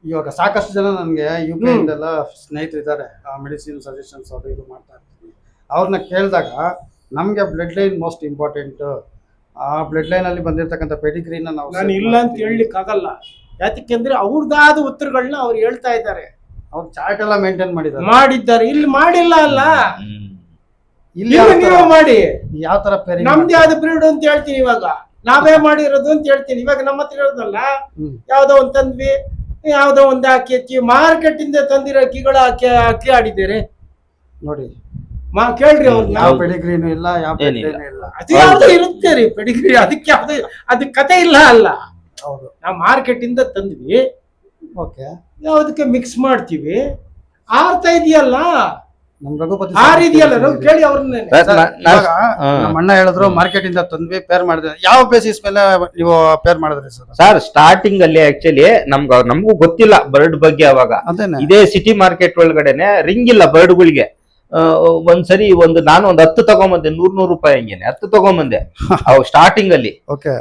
Speaker 1: ಇವಾಗ ಸಾಕಷ್ಟು ಜನ ನನಗೆ UK ಇಂದೆಲ್ಲ ಸ್ನೇಹಿತರು ಇದ್ದಾರೆ, ಮೆಡಿಸಿನ್ ಸಜೆಷನ್ಸ್ ಅದು ಇದು ಮಾಡ್ತಾ ಇರ್ತೀನಿ. ಅವ್ರನ್ನ ಕೇಳಿದಾಗ ನಮಗೆ ಬ್ಲಡ್ ಲೈನ್ ಮೋಸ್ಟ್ ಇಂಪಾರ್ಟೆಂಟ್, ಆ ಬ್ಲಡ್ ಲೈನ್ ಅಲ್ಲಿ ಬಂದಿರತಕ್ಕಂಥ ಪೆಡಿಗ್ರಿನ
Speaker 2: ನಾನು
Speaker 1: ನಾವು
Speaker 2: ಇಲ್ಲ ಅಂತ ಹೇಳಲಿಕ್ಕೆ ಆಗಲ್ಲ. ಯಾತಕ್ಕೆಂದ್ರೆ ಅವ್ರದ್ದಾದ ಉತ್ತರಗಳನ್ನ ಅವ್ರು ಹೇಳ್ತಾ ಇದ್ದಾರೆ,
Speaker 1: ಅವ್ರು ಚಾರ್ಟ್ ಎಲ್ಲ ಮೇಂಟೈನ್
Speaker 2: ಮಾಡಿದ್ದಾರೆ. ಇಲ್ಲಿ ಮಾಡಿಲ್ಲ ಅಲ್ಲ,
Speaker 1: ಇಲ್ಲಿ
Speaker 2: ನೀವು ಮಾಡಿ.
Speaker 1: ಯಾವ ತರ ಪೇರಿಂಗ್
Speaker 2: ನಮ್ದೇ ಆದ ಬ್ರೀಡ್ ಅಂತ ಹೇಳ್ತೀನಿ, ಇವಾಗ ನಾವೇ ಮಾಡಿರೋದು ಅಂತ ಹೇಳ್ತೀನಿ. ಇವಾಗ ನಮ್ಮ ಹತ್ರ ಇರೋದಲ್ಲ, ಯಾವ್ದೋ ಒಂದ್ ತಂದ್ವಿ, ಯಾವ್ದೋ ಒಂದು ಅಕ್ಕಿ ಮಾರ್ಕೆಟ್ ಇಂದ ತಂದಿರೋ ಅಕ್ಕಿಗಳು ಅಕ್ಕಿ ಆಡಿದ್ದೀರಿ
Speaker 1: ನೋಡಿ.
Speaker 2: ಕೇಳ್ರಿ ಅವ್ರು.
Speaker 1: ಯಾವ ಪೆಡಿಗ್ರಿನೂ ಇಲ್ಲ, ಯಾವ
Speaker 3: ಏನಿಲ್ಲ.
Speaker 1: ಇಲ್ಲ.
Speaker 2: ಅದು ಯಾವ್ದೋ ಇರುತ್ತೆ ರೀ ಪೆಡಿಗ್ರಿ, ಅದಕ್ಕೆ ಯಾವ್ದು ಅದಕ್ಕೆ ಕತೆ ಇಲ್ಲ ಅಲ್ಲ.
Speaker 1: ಹೌದು,
Speaker 2: ನಾವು ಮಾರ್ಕೆಟ್ ಇಂದ ತಂದ್ವಿ,
Speaker 1: ಓಕೆ,
Speaker 2: ಯಾವ್ದಕ್ಕೆ ಮಿಕ್ಸ್ ಮಾಡ್ತೀವಿ, ಆರ್ತಾ ಇದೆಯಲ್ಲ,
Speaker 1: ನಮ್ ರಘುಪತಿ
Speaker 2: ಆರಿದೆಯಲ್ಲ. ನಾವು ಕೇಳಿ ಅವ್ರನ್ನ.
Speaker 1: ಇವಾಗ ನಮ್ಮ ಅಣ್ಣ ಹೇಳಿದ್ರು ಮಾರ್ಕೆಟ್ ಇಂದ ತಂದ್ವಿ, ಪೇರ್ ಮಾಡಿದ್ರೆ ಯಾವ ಬೇಸಿಸ್ ಮೇಲೆ ನೀವು ಪೇರ್ ಮಾಡಿದ್ರಿ ಸರ್?
Speaker 3: ಸರ್ ಸ್ಟಾರ್ಟಿಂಗ್ ಅಲ್ಲಿ ಆಕ್ಚುಲಿ ನಮಗೂ ಗೊತ್ತಿಲ್ಲ ಬರ್ಡ್ ಬಗ್ಗೆ. ಅವಾಗ
Speaker 1: ಅದೇನೆ
Speaker 3: ಇದೇ ಸಿಟಿ ಮಾರ್ಕೆಟ್ ಒಳಗಡೆನೆ ರಿಂಗ್ ಇಲ್ಲ ಬರ್ಡ್ಗಳಿಗೆ. ಒಂದ್ಸರಿ ನಾನು 10 ತಗೊಂಬಂದೆ, 100 ರೂಪಾಯಿ ಹಂಗೇನೆ 10 ತಗೊಂಬಂದೆ ಅವು ಸ್ಟಾರ್ಟಿಂಗ್ ಅಲ್ಲಿ.
Speaker 1: ಓಕೆ,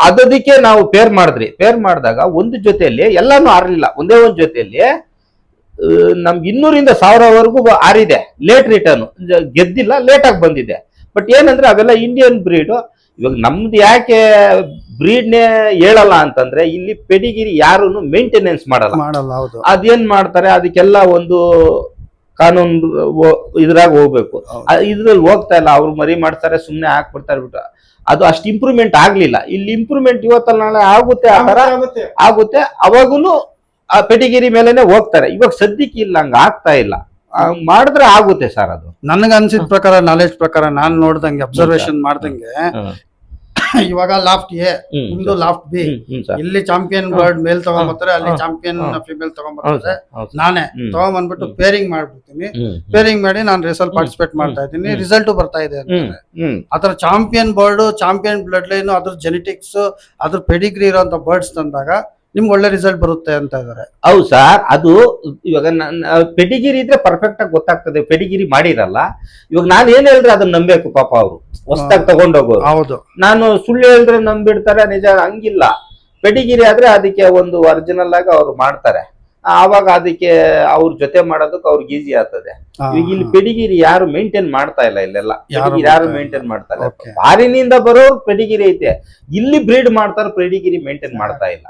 Speaker 3: ಅದಕ್ಕೆ ನಾವು ಪೇರ್ ಮಾಡಿದ್ರಿ. ಪೇರ್ ಮಾಡಿದಾಗ ಒಂದು ಜೊತೆಯಲ್ಲಿ ಎಲ್ಲಾನು ಆರ್ಲಿಲ್ಲ, ಒಂದೇ ಒಂದ್ ಜೊತೆಯಲ್ಲಿ ನಮ್ಗೆ 200 1000ವರೆಗೂ ಆರಿದೆ. ಲೇಟ್ ರಿಟರ್ನ್ ಗೆದ್ದಿಲ್ಲ, ಲೇಟ್ ಆಗಿ ಬಂದಿದೆ. ಬಟ್ ಏನಂದ್ರೆ ಅವೆಲ್ಲ ಇಂಡಿಯನ್ ಬ್ರೀಡ್. ಇವಾಗ ನಮ್ದು ಯಾಕೆ ಬ್ರೀಡ್ನೇ ಹೇಳಲ್ಲ ಅಂತಂದ್ರೆ, ಇಲ್ಲಿ ಪೆಡಿಗಿರಿ ಯಾರು ಮೇಂಟೆನೆನ್ಸ್ ಮಾಡಲ್ಲ.
Speaker 1: ಹೌದು.
Speaker 3: ಅದೇನ್ ಮಾಡ್ತಾರೆ, ಅದಕ್ಕೆಲ್ಲ ಒಂದು ಕಾನೂನು ಇದ್ರಾಗ ಹೋಗ್ಬೇಕು. ಇದ್ರಲ್ಲಿ ಹೋಗ್ತಾ ಇಲ್ಲ, ಅವ್ರು ಮರಿ ಮಾಡ್ತಾರೆ, ಸುಮ್ನೆ ಹಾಕ್ಬಿಡ್ತಾರೆ ಬಿಟ್ಟು. ಅದು ಅಷ್ಟು ಇಂಪ್ರೂವ್ಮೆಂಟ್ ಆಗ್ಲಿಲ್ಲ. ಇಲ್ಲಿ ಇಂಪ್ರೂವ್ಮೆಂಟ್ ಇವತ್ತಲ್ಲ ನಾಳೆ ಆಗುತ್ತೆ, ಆ ತರ ಆಗುತ್ತೆ. ಅವಾಗೂನು ಆ ಪೆಡಿಗಿರಿ ಮೇಲೆನೆ ಹೋಗ್ತಾರೆ. ಇವಾಗ ಸದ್ಯಕ್ಕೆ ಇಲ್ಲ, ಹಂಗ ಆಗ್ತಾ ಇಲ್ಲ. ಮಾಡಿದ್ರೆ ಆಗುತ್ತೆ ಸರ್. ಅದು
Speaker 1: ನನಗ ಅನ್ಸಿದ ಪ್ರಕಾರ, ನಾಲೆಜ್ ಪ್ರಕಾರ, ನಾನ್ ನೋಡ್ದಂಗೆ, ಅಬ್ಸರ್ವೇಷನ್ ಮಾಡ್ದಂಗೆ, ಇವಾಗ ಲಾಫ್ಟ್ ಎ, ನಿಮ್ದು ಲಾಫ್ಟ್ ಬಿ, ಇಲ್ಲಿ ಚಾಂಪಿಯನ್ ಬರ್ಡ್ ಮೇಲ್ ತಗೊಂಡ್ಬರ್ತಾರೆ, ಅಲ್ಲಿ ಚಾಂಪಿಯನ್ ಫಿಮೇಲ್ ತಗೊಂಡ್ಬರ್ತಾರೆ. ನಾನೇ ತಗೊಂಡ್ಬಂದ್ಬಿಟ್ಟು ಪೇರಿಂಗ್ ಮಾಡ್ಬಿಡ್ತೀನಿ. ಪೇರಿಂಗ್ ಮಾಡಿ ನಾನು ರೇಸಲ್ಲಿ ಪಾರ್ಟಿಸಿಪೇಟ್ ಮಾಡ್ತಾ ಇದ್ದೀನಿ, ರಿಸಲ್ಟ್ ಬರ್ತಾ ಇದೆ ಅಂತಾರೆ. ಆತರ champion bird, champion blood line, ಅದ್ರ ಜೆನೆಟಿಕ್ಸ್, ಅದ್ರ ಪೆಡಿಗ್ರಿ ಇರೋಂತ ಬರ್ಡ್ಸ್ ತಂದಾಗ ನಿಮ್ಗೆ ಒಳ್ಳೆ ರಿಸಲ್ಟ್ ಬರುತ್ತೆ ಅಂತ ಇದಾರೆ.
Speaker 3: ಹೌದು ಸರ್. ಅದು ಇವಾಗ ಪೆಡಿಗಿರಿ ಇದ್ರೆ ಪರ್ಫೆಕ್ಟ್ ಆಗಿ ಗೊತ್ತಾಗ್ತದೆ, ಪೆಡಿಗಿರಿ ಮಾಡಿರಲ್ಲ. ಇವಾಗ ನಾನು ಏನ್ ಹೇಳಿದ್ರೆ ಅದನ್ನ ನಂಬೇಕು ಪಾಪ, ಅವರು ಹೊಸದಾಗಿ ತಗೊಂಡೋಗೋರು.
Speaker 1: ಹೌದು,
Speaker 3: ನಾನು ಸುಳ್ಳು ಹೇಳಿದ್ರೆ ನಂಬಿಡ್ತಾರೆ, ನಿಜ ಹಂಗಿಲ್ಲ. ಪೆಡಿಗಿರಿ ಆದ್ರೆ ಅದಕ್ಕೆ ಒಂದು ಒರಿಜಿನಲ್ ಆಗಿ ಅವ್ರು ಮಾಡ್ತಾರೆ. ಆವಾಗ ಅದಕ್ಕೆ ಅವ್ರ ಜೊತೆ ಮಾಡೋದಕ್ಕೆ ಅವ್ರಿಗೆ ಈಸಿ ಆಗ್ತದೆ. ಈಗ ಇಲ್ಲಿ ಪೆಡಿಗಿರಿ ಯಾರು ಮೇಂಟೈನ್ ಮಾಡ್ತಾ ಇಲ್ಲ, ಇಲ್ಲೆಲ್ಲ ಪೆಡಿಗಿರಿ ಯಾರು ಮೇಂಟೈನ್ ಮಾಡ್ತಾರೆ. ಫಾರಿನಿಂದ ಬರೋರು ಪೆಡಿಗಿರಿ ಐತೆ, ಇಲ್ಲಿ ಬ್ರೀಡ್ ಮಾಡ್ತಾರೆ, ಪೆಡಿಗಿರಿ ಮೇಂಟೈನ್ ಮಾಡ್ತಾ ಇಲ್ಲ.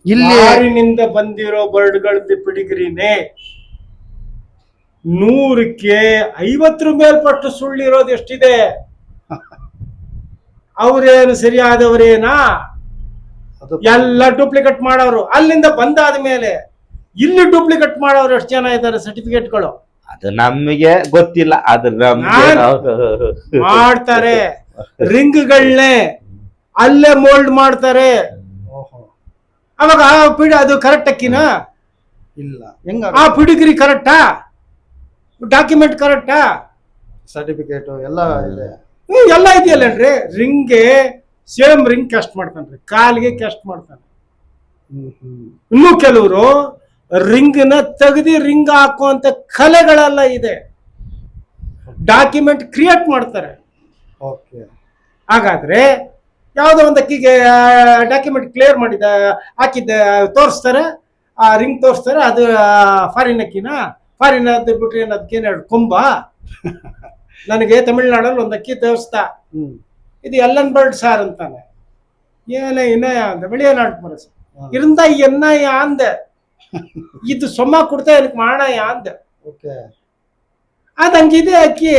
Speaker 2: ಇಲ್ಲಿ ಫಾರಿನಿಂದ ಬಂದಿರೋ ಬರ್ಡ್ಗಳದ್ದು ಪಿಡಿಗ್ರಿನೇ 100ಕ್ಕೆ 50 ಮೇಲ್ಪಟ್ಟು ಸುಳ್ಳಿರೋದು ಎಷ್ಟಿದೆ. ಅವ್ರೇನು ಸರಿಯಾದವರೇನಾ? ಎಲ್ಲ ಡೂಪ್ಲಿಕೇಟ್ ಮಾಡೋರು. ಅಲ್ಲಿಂದ ಬಂದಾದ ಮೇಲೆ ಇಲ್ಲಿ ಡೂಪ್ಲಿಕೇಟ್ ಮಾಡೋರು ಎಷ್ಟು ಜನ ಇದ್ದಾರೆ, ಸರ್ಟಿಫಿಕೇಟ್ಗಳು.
Speaker 3: ಅದು ನಮಗೆ ಗೊತ್ತಿಲ್ಲ, ಅದ್ರ
Speaker 2: ಮಾಡ್ತಾರೆ. ರಿಂಗ್ಗಳನ್ನೇ ಅಲ್ಲೇ ಮೋಲ್ಡ್ ಮಾಡ್ತಾರೆ. ಅವಾಗ ಅದು ಕರೆಕ್ಟ್ ಅಕ್ಕಿನಾ?
Speaker 1: ಇಲ್ಲ. ಹೆಂಗ
Speaker 2: ಆ ಪಿಡಿಗ್ರಿ ಕರೆಕ್ಟಾ? ಡಾಕ್ಯುಮೆಂಟ್ ಕರೆಕ್ಟಾ?
Speaker 1: ಸರ್ಟಿಫಿಕೇಟ್ ಎಲ್ಲ ಇದೆ,
Speaker 2: ಎಲ್ಲ ಇದೆಯಲ್ಲನ್ರಿ. ರಿಂಗ್ಗೆ ಸೇಮ್ ರಿಂಗ್ ಕ್ಯಾಸ್ಟ್ ಮಾಡ್ತಾನ್ರಿ, ಕಾಲಿಗೆ ಕ್ಯಾಸ್ಟ್ ಮಾಡ್ತಾನೆ. ಇನ್ನು ಕೆಲವರು ರಿಂಗ್ನ ತೆಗೆದು ರಿಂಗ್ ಹಾಕುವಂತ ಕಲೆಗಳೆಲ್ಲ ಇದೆ, ಡಾಕ್ಯುಮೆಂಟ್ ಕ್ರಿಯೇಟ್ ಮಾಡ್ತಾರೆ.
Speaker 1: ಓಕೆ,
Speaker 2: ಹಾಗಾದ್ರೆ ಯಾವುದೋ ಒಂದು ಅಕ್ಕಿಗೆ ಡಾಕ್ಯುಮೆಂಟ್ ಕ್ಲಿಯರ್ ಮಾಡಿದ ಹಾಕಿದ್ದ ತೋರಿಸ್ತಾರೆ, ಆ ರಿಂಗ್ ತೋರಿಸ್ತಾರೆ, ಅದು ಫಾರಿನ್ ಅಕ್ಕಿನ. ಫಾರಿನ್ ಅದು ಬಿಟ್ರೆ ಅದಕ್ಕೇನು ಕೊಂಬ. ನನಗೆ ತಮಿಳ್ನಾಡಲ್ಲಿ ಒಂದು ಅಕ್ಕಿ ತೋರಿಸ್ತಾ, ಇದು ಎಲ್ಲನ್ ಬರ್ಡ್ ಸಾರ್ ಅಂತಾನೆ. ಏನೇ ಇನ್ನಯ ಅಂದ வெளிநாட்டு மனசு இருந்தா என்னைய ஆந்த இது சும்மா கொடுத்தா எனக்கு மானாಯ ಅಂದ.
Speaker 1: ಓಕೆ,
Speaker 2: ಅದಂಗಿದೆ ಅಕ್ಕಿ,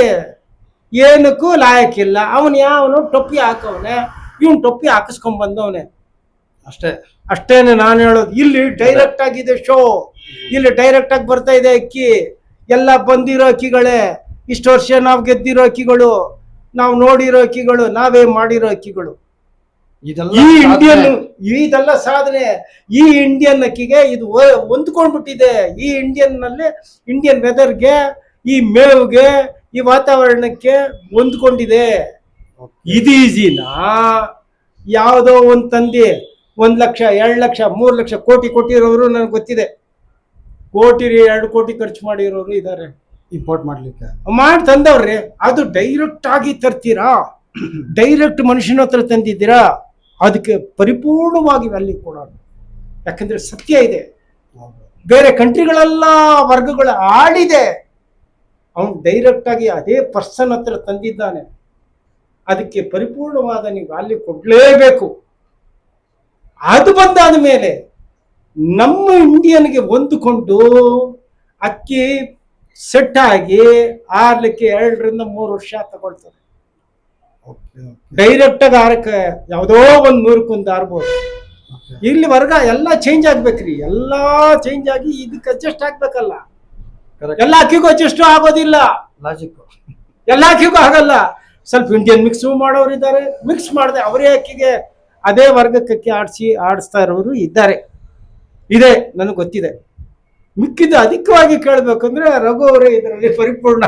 Speaker 2: ಏನಕ್ಕೂ ಲಾಯಕ್ಕಿಲ್ಲ. ಅವನು ಯಾವನು ಟೊಪ್ಪಿ ಹಾಕವನೆ, ಇವನ್ ಟೊಪ್ಪಿ ಹಾಕಿಸ್ಕೊಂಡ್ ಬಂದವನೆ. ಅಷ್ಟೇನೆ ನಾನು ಹೇಳೋದು. ಇಲ್ಲಿ ಡೈರೆಕ್ಟ್ ಆಗಿದೆ ಶೋ, ಇಲ್ಲಿ ಡೈರೆಕ್ಟ್ ಆಗಿ ಬರ್ತಾ ಇದೆ ಅಕ್ಕಿ. ಎಲ್ಲ ಬಂದಿರೋ ಅಕ್ಕಿಗಳೇ, ಇಷ್ಟು ವರ್ಷ ನಾವು ಗೆದ್ದಿರೋ ಅಕ್ಕಿಗಳು, ನಾವು ನೋಡಿರೋ ಅಕ್ಕಿಗಳು, ನಾವೇ ಮಾಡಿರೋ ಅಕ್ಕಿಗಳು.
Speaker 1: ಇದೆಲ್ಲ
Speaker 2: ಈ ಇಂಡಿಯನ್
Speaker 1: ಸಾಧನೆ.
Speaker 2: ಇದೆಲ್ಲ ಸಾಧನೆ. ಈ ಇಂಡಿಯನ್ ಅಕ್ಕಿಗೆ ಇದು ಹೊಂದ್ಕೊಂಡ್ಬಿಟ್ಟಿದೆ. ಈ ಇಂಡಿಯನ್ ನಲ್ಲಿ ಇಂಡಿಯನ್ ವೆದರ್ಗೆ, ಈ ಮೇವ್ಗೆ, ಈ ವಾತಾವರಣಕ್ಕೆ ಹೊಂದ್ಕೊಂಡಿದೆ. ಇದು ಈಸಿನಾ? ಯಾವುದೋ ಒಂದು ತಂದೆ 1 ಲಕ್ಷ 2 ಲಕ್ಷ 3 ಲಕ್ಷ ಕೋಟಿ ಕೊಟ್ಟಿರೋರು ನನಗೆ ಗೊತ್ತಿದೆ. 2 ಕೋಟಿ ಖರ್ಚು ಮಾಡಿರೋರು ಇದ್ದಾರೆ.
Speaker 1: ಇಂಪೋರ್ಟ್ ಮಾಡ್ಲಿಕ್ಕೆ
Speaker 2: ಮಾಡಿ ತಂದವ್ರಿ. ಅದು ಡೈರೆಕ್ಟ್ ಆಗಿ ತರ್ತೀರಾ? ಡೈರೆಕ್ಟ್ ಮನುಷ್ಯನ ಹತ್ರ ತಂದಿದ್ದೀರಾ? ಅದಕ್ಕೆ ಪರಿಪೂರ್ಣವಾಗಿ ವ್ಯಾಲ್ಯೂ ಕೊಡೋಣ. ಯಾಕಂದ್ರೆ ಸತ್ಯ ಇದೆ. ಬೇರೆ ಕಂಟ್ರಿಗಳೆಲ್ಲ ವರ್ಗಗಳ ಆಡಿದೆ. ಅವನು ಡೈರೆಕ್ಟ್ ಆಗಿ ಅದೇ ಪರ್ಸನ್ ಹತ್ರ ತಂದಿದ್ದಾನೆ. ಅದಕ್ಕೆ ಪರಿಪೂರ್ಣವಾದ ನೀವು ವ್ಯಾಲ್ಯೂ ಕೊಡ್ಲೇಬೇಕು. ಅದು ಬಂದಾದ ಮೇಲೆ ನಮ್ಮ ಇಂಡಿಯನ್ಗೆ ಹೊಂದಿಕೊಂಡು ಅಕ್ಕಿ ಸೆಟ್ ಆಗಿ ಆರ್ಲಿಕ್ಕೆ 2 ರಿಂದ 3 ವರ್ಷ ತಗೊಳ್ತದೆ. ಡೈರೆಕ್ಟ್ ಆಗಿ ಆರಕ್ಕೆ ಯಾವುದೋ ಒಂದು 100ಕ್ಕೆ ಆರ್ಬೋದು. ಇಲ್ಲಿ ವರ್ಗ ಎಲ್ಲ ಚೇಂಜ್ ಆಗ್ಬೇಕ್ರಿ. ಎಲ್ಲ ಚೇಂಜ್ ಆಗಿ ಇದಕ್ಕೆ ಅಡ್ಜಸ್ಟ್ ಆಗ್ಬೇಕಲ್ಲ. ಎಲ್ಲ ಅಕ್ಕಿಗೂ ಅಡ್ಜಸ್ಟ್ ಆಗೋದಿಲ್ಲ.
Speaker 1: ಲಾಜಿಕ್
Speaker 2: ಎಲ್ಲ ಅಕ್ಕಿಗೂ ಆಗಲ್ಲ. ಸ್ವಲ್ಪ ಇಂಡಿಯನ್ ಮಿಕ್ಸ್ ಮಾಡೋರು ಇದ್ದಾರೆ. ಮಿಕ್ಸ್ ಮಾಡದೆ ಅವರೇ ಅಕ್ಕಿಗೆ ಅದೇ ವರ್ಗಕ್ಕೆ ಅಕ್ಕಿ ಆಡಿಸ್ತಾ ಇರೋರು ಇದ್ದಾರೆ. ಇದೆ, ನನಗೆ ಗೊತ್ತಿದೆ. ಮಿಕ್ಕಿದ್ದು ಅಧಿಕವಾಗಿ ಕೇಳಬೇಕಂದ್ರೆ ರಘು ಅವರೇ ಇದರಲ್ಲಿ ಪರಿಪೂರ್ಣ.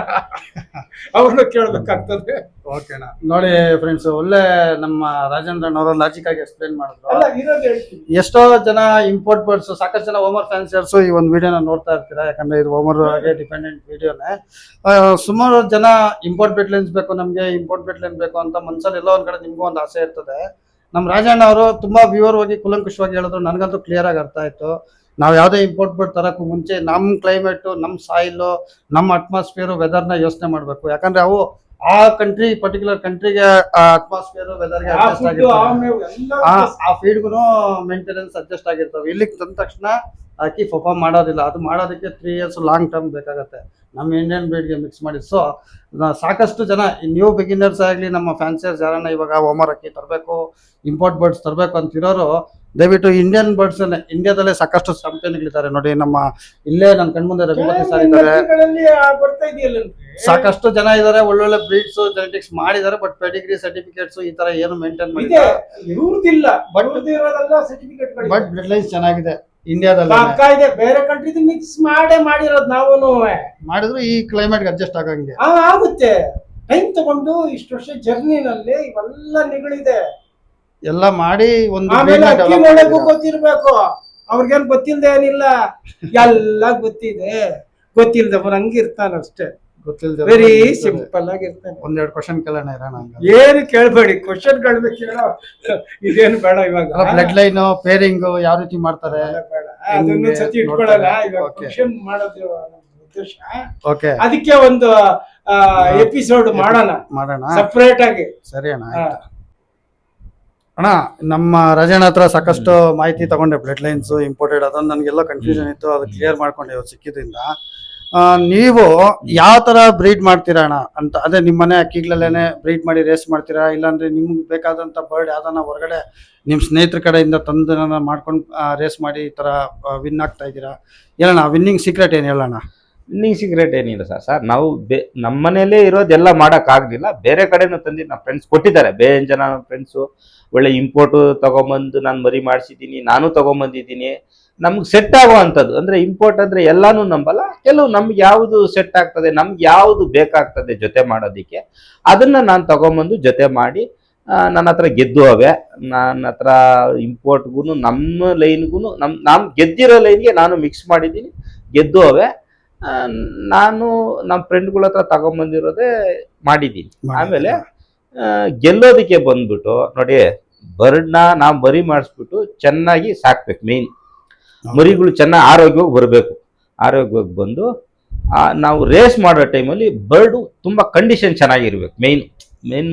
Speaker 2: ಅವ್ರನ್ನ ಕೇಳಬೇಕಾಗ್ತದೆ.
Speaker 1: ಓಕೆನಾ. ನೋಡಿ ಫ್ರೆಂಡ್ಸ್, ಒಳ್ಳೆ ನಮ್ಮ ರಾಜೇಂದ್ರನ್ ಅವರ ಲಾಜಿಕ್ ಆಗಿ ಎಕ್ಸ್ಪ್ಲೈನ್ ಮಾಡಿದ್ರು.
Speaker 2: ಅಲ್ಲ, ಇರೋದು ಹೇಳ್ತೀನಿ.
Speaker 1: ಎಷ್ಟೋ ಜನ ಇಂಪೋರ್ಟ್ ಬರ್ಡ್ಸ್, ಸಾಕಷ್ಟು ಜನ ಓಮರ್ ಫ್ಯಾನ್ಸಿಯರ್ಸ್ ಈ ಒಂದು ವಿಡಿಯೋನ ನೋಡ್ತಾ ಇರ್ತೀರಾ. ಯಾಕಂದ್ರೆ ಇದು ಓಮರ್ ಡಿಪೆಂಡೆಂಟ್ ವಿಡಿಯೋನೇ. ಸುಮಾರು ಜನ ಇಂಪೋರ್ಟ್ ಬೆಟ್ಲೈನ್ಸ್ ಬೇಕು, ನಮಗೆ ಇಂಪೋರ್ಟ್ ಬೆಟ್ಲೈನ್ ಬೇಕು ಅಂತ ಮನ್ಸಲ್ಲಿ ಎಲ್ಲೋ ಒಂದ್ ಕಡೆ ನಿಮ್ಗೂ ಒಂದು ಆಸೆ ಇರ್ತದೆ. ನಮ್ಮ ರಾಜಣ್ಣ ಅವರು ತುಂಬಾ ವಿವರವಾಗಿ ಕುಲಂಕುಷವಾಗಿ ಹೇಳಿದ್ರು. ನನಗಂತೂ ಕ್ಲಿಯರ್ ಆಗಿ ಅರ್ಥ ಆಯ್ತು. ನಾವು ಯಾವುದೇ ಇಂಪೋರ್ಟ್ ಬರ್ಡ್ ತರಕ್ಕೂ ಮುಂಚೆ ನಮ್ಮ ಕ್ಲೈಮೇಟು, ನಮ್ಮ ಸಾಯಿಲು, ನಮ್ಮ ಅಟ್ಮಾಸ್ಫಿಯರು, ವೆದರ್ನ ಯೋಚನೆ ಮಾಡಬೇಕು. ಯಾಕಂದ್ರೆ ಅವು ಆ ಕಂಟ್ರಿ, ಪರ್ಟಿಕ್ಯುಲರ್ ಕಂಟ್ರಿಗೆ ಅಟ್ಮಾಸ್ಫಿಯರ್ ವೆದರ್ಗೆ ಅಡ್ಜಸ್ಟ್ ಆಗಿರ್ತವೆ. ಆ ಫೀಡ್ಗೂ ಮೇಂಟೆನೆನ್ಸ್ ಅಡ್ಜಸ್ಟ್ ಆಗಿರ್ತವೆ. ಇಲ್ಲಿಗೆ ತಂದ ತಕ್ಷಣ ಅಕ್ಕಿ ಪರ್ಫಾರ್ಮ್ ಮಾಡೋದಿಲ್ಲ. ಅದು ಮಾಡೋದಕ್ಕೆ 3 ಇಯರ್ಸ್ ಲಾಂಗ್ ಟರ್ಮ್ ಬೇಕಾಗತ್ತೆ ನಮ್ಮ ಇಂಡಿಯನ್ ಬ್ರೀಡ್ಗೆ ಮಿಕ್ಸ್ ಮಾಡಿ. ಸೊ ಸಾಕಷ್ಟು ಜನ ನ್ಯೂ ಬಿಗಿನರ್ಸ್ ಆಗಲಿ, ನಮ್ಮ ಫ್ಯಾನ್ಸಿಯರ್ಸ್ ಯಾರನ್ನ ಇವಾಗ ಓಮರ್ ಅಕ್ಕಿ ತರಬೇಕು, ಇಂಪೋರ್ಟ್ ಬರ್ಡ್ಸ್ ತರಬೇಕು ಅಂತಿರೋರು ದಯವಿಟ್ಟು ಇಂಡಿಯನ್ ಬರ್ಡ್ಸ್ ಇಂಡಿಯಾದಲ್ಲೇ ಸಾಕಷ್ಟು ಕಂಪನಿಗಳಿದ್ದಾರೆ ನೋಡಿ. ನಮ್ಮ ಇಲ್ಲೇ ನನ್ನ ಕಣ್ಮುಂದೆ ರಘುಪತಿ ಸರ್ ಇದ್ದಾರೆ,
Speaker 2: ಬರ್ತಾ ಇದೆಯಲ್ಲ.
Speaker 1: ಸಾಕಷ್ಟು ಜನ ಇದ್ದಾರೆ, ಒಳ್ಳೊಳ್ಳೆ ಬ್ರೀಡ್ಸ್ ಜೆನೆಟಿಕ್ಸ್ ಮಾಡಿದ್ದಾರೆ. ಬಟ್ ಪೆಡಿಗ್ರಿ ಸರ್ಟಿಫಿಕೇಟ್ಸ್ ಈ ತರ ಏನು ಮೇಂಟೈನ್
Speaker 2: ಇದೆ.
Speaker 1: ಮಾಡಿಲ್ಲ.
Speaker 2: ಇವ್ರದಿಲ್ಲ, ಬಟ್ ಇರೋದೆಲ್ಲ ಸರ್ಟಿಫಿಕೇಟ್.
Speaker 1: ಬಟ್ ಬ್ಲಡ್ ಲೈನ್ಸ್ ಚೆನ್ನಾಗಿದೆ ಇಂಡಿಯಾದಲ್ಲಿ.
Speaker 2: ಇದೆ. ಬೇರೆ ಕಂಟ್ರಿದು ಮಿಕ್ಸ್ ಮಾಡಿರೋದು ನಾವು
Speaker 1: ಮಾಡಿದ್ರು ಈ ಕ್ಲೈಮೇಟ್ಗೆ ಅಡ್ಜಸ್ಟ್ ಆಗಂಗೆ
Speaker 2: ಆಗುತ್ತೆ. ಟೈಮ್ ತಗೊಂಡು ಇಷ್ಟು ವರ್ಷ ಜರ್ನಿನಲ್ಲಿ ಇವೆಲ್ಲ ನಿಗಳಿದೆ.
Speaker 1: ಎಲ್ಲ ಮಾಡಿ ಒಂದು
Speaker 2: ಆಮೇಲೆ ಅಕ್ಕಿ ನೋಡಕ್ಕೂ ಗೊತ್ತಿರ್ಬೇಕು. ಅವ್ರಿಗೇನ್ ಗೊತ್ತಿಲ್ದೆ ಏನಿಲ್ಲ, ಎಲ್ಲ ಗೊತ್ತಿದೆ. ಗೊತ್ತಿಲ್ದವನು ಹಂಗಿರ್ತಾನ ಅಷ್ಟೇ.
Speaker 1: ಗೊತ್ತಿಲ್ಲದೆ
Speaker 2: ವೆರಿ ಸಿಂಪಲ್ ಆಗಿರ್ತಾನೆ.
Speaker 1: ಒಂದೆರಡು ಕ್ವಶನ್ ಕೇಳೋಣ ಇರೋಣ.
Speaker 2: ಏನು ಕೇಳ್ಬೇಡಿ, ಕ್ವಶನ್ಗಳನ್ನ ಕೇಳೋ ಇದೇನು ಬೇಡ. ಇವಾಗ
Speaker 1: ಬ್ಲಡ್ ಲೈನ್ ಪೇರಿಂಗ್ ಯಾವ ರೀತಿ ಮಾಡ್ತಾರೆ
Speaker 2: ಬೇಡ, ಅದನ್ನ ಸತಿ ಇಟ್ಕೊಳ್ಳಲ್ಲ. ಇವಾಗ ಕ್ವಶನ್ ಮಾಡೋದು ಉದ್ದೇಶ.
Speaker 1: ಓಕೆ,
Speaker 2: ಅದಕ್ಕೆ ಒಂದು ಎಪಿಸೋಡ್ ಮಾಡೋಣ ಸಪರೇಟ್ ಆಗಿ.
Speaker 1: ಸರಿ ಅಣ್ಣ, ಆಯ್ತು ಅಣ್ಣ. ನಮ್ಮ ರಾಜಣ್ಣ ಹತ್ರ ಸಾಕಷ್ಟು ಮಾಹಿತಿ ತಗೊಂಡೆ, ಬ್ಲಡ್ ಲೈನ್ಸ್ ಇಂಪೋರ್ಟೆಡ್, ಅದೊಂದು ನನಗೆಲ್ಲ ಕನ್ಫ್ಯೂಷನ್ ಇತ್ತು. ಅದು ಕ್ಲಿಯರ್ ಮಾಡ್ಕೊಂಡೆ ಇವತ್ತು ಸಿಕ್ಕಿದ್ರಿಂದ. ನೀವು ಯಾವ ತರ ಬ್ರೀಡ್ ಮಾಡ್ತೀರಾ ಅಣ್ಣ ಅಂತ? ಅದೇ ನಿಮ್ಮನೆ ಅಕ್ಕಿಗಳಲ್ಲೇನೆ ಬ್ರೀಡ್ ಮಾಡಿ ರೇಸ್ ಮಾಡ್ತೀರಾ, ಇಲ್ಲಾಂದ್ರೆ ನಿಮ್ಗೆ ಬೇಕಾದಂತ ಬರ್ಡ್ ಯಾವ್ದನ್ನ ಹೊರಗಡೆ ನಿಮ್ ಸ್ನೇಹಿತರ ಕಡೆಯಿಂದ ತಂದು ಮಾಡ್ಕೊಂಡು ರೇಸ್ ಮಾಡಿ ಈ ತರ ವಿನ್ ಆಗ್ತಾ ಇದ್ದೀರಾ? ಹೇಳೋಣ, ವಿನ್ನಿಂಗ್ ಸೀಕ್ರೆಟ್ ಏನು ಹೇಳೋಣ?
Speaker 3: ವಿನ್ನಿಂಗ್ ಸೀಕ್ರೆಟ್ ಏನಿಲ್ಲ ಸರ್. ನಾವು ನಮ್ಮ ಮನೇಲೇ ಇರೋದೆಲ್ಲ ಮಾಡೋಕ್ಕಾಗಲಿಲ್ಲ, ಬೇರೆ ಕಡೆನೂ ತಂದು ನಮ್ಮ ಫ್ರೆಂಡ್ಸ್ ಕೊಟ್ಟಿದ್ದಾರೆ. ಬೇರೆ ಜನ ಫ್ರೆಂಡ್ಸು ಒಳ್ಳೆ ಇಂಪೋರ್ಟು ತೊಗೊಂಬಂದು ನಾನು ಮರಿ ಮಾಡಿಸಿದ್ದೀನಿ, ನಾನು ತೊಗೊಂಬಂದಿದ್ದೀನಿ. ನಮ್ಗೆ ಸೆಟ್ ಆಗುವಂಥದ್ದು ಅಂದರೆ ಇಂಪೋರ್ಟ್ ಅಂದರೆ ಎಲ್ಲಾನು ನಂಬಲ್ಲ. ಕೆಲವು ನಮ್ಗೆ ಯಾವುದು ಸೆಟ್ ಆಗ್ತದೆ, ನಮ್ಗೆ ಯಾವುದು ಬೇಕಾಗ್ತದೆ ಜೊತೆ ಮಾಡೋದಕ್ಕೆ, ಅದನ್ನು ನಾನು ತೊಗೊಂಬಂದು ಜೊತೆ ಮಾಡಿ ನನ್ನ ಹತ್ರ ಗೆದ್ದು ಅವೆ. ನನ್ನ ಹತ್ರ ಇಂಪೋರ್ಟ್ಗೂ ನಮ್ಮ ಲೈನ್ಗೂ ನಾನು ಗೆದ್ದಿರೋ ಲೈನ್ಗೆ ನಾನು ಮಿಕ್ಸ್ ಮಾಡಿದ್ದೀನಿ, ಗೆದ್ದು ಅವೆ. ನಾನು ನಮ್ಮ ಫ್ರೆಂಡ್ಗಳ ಹತ್ರ ತಗೊಂಬಂದಿರೋದೇ ಮಾಡಿದ್ದೀನಿ. ಆಮೇಲೆ ಗೆಲ್ಲೋದಕ್ಕೆ ಬಂದ್ಬಿಟ್ಟು ನೋಡಿ, ಬರ್ಡ್ನ ನಾವು ಮರಿ ಮಾಡಿಸ್ಬಿಟ್ಟು ಚೆನ್ನಾಗಿ ಸಾಕ್ಬೇಕು. ಮೇನ್ ಮರಿಗಳು ಚೆನ್ನಾಗಿ ಆರೋಗ್ಯವಾಗಿ ಬರಬೇಕು. ಆರೋಗ್ಯವಾಗಿ ಬಂದು ನಾವು ರೇಸ್ ಮಾಡೋ ಟೈಮಲ್ಲಿ ಬರ್ಡು ತುಂಬ ಕಂಡೀಷನ್ ಚೆನ್ನಾಗಿರ್ಬೇಕು. ಮೇನ್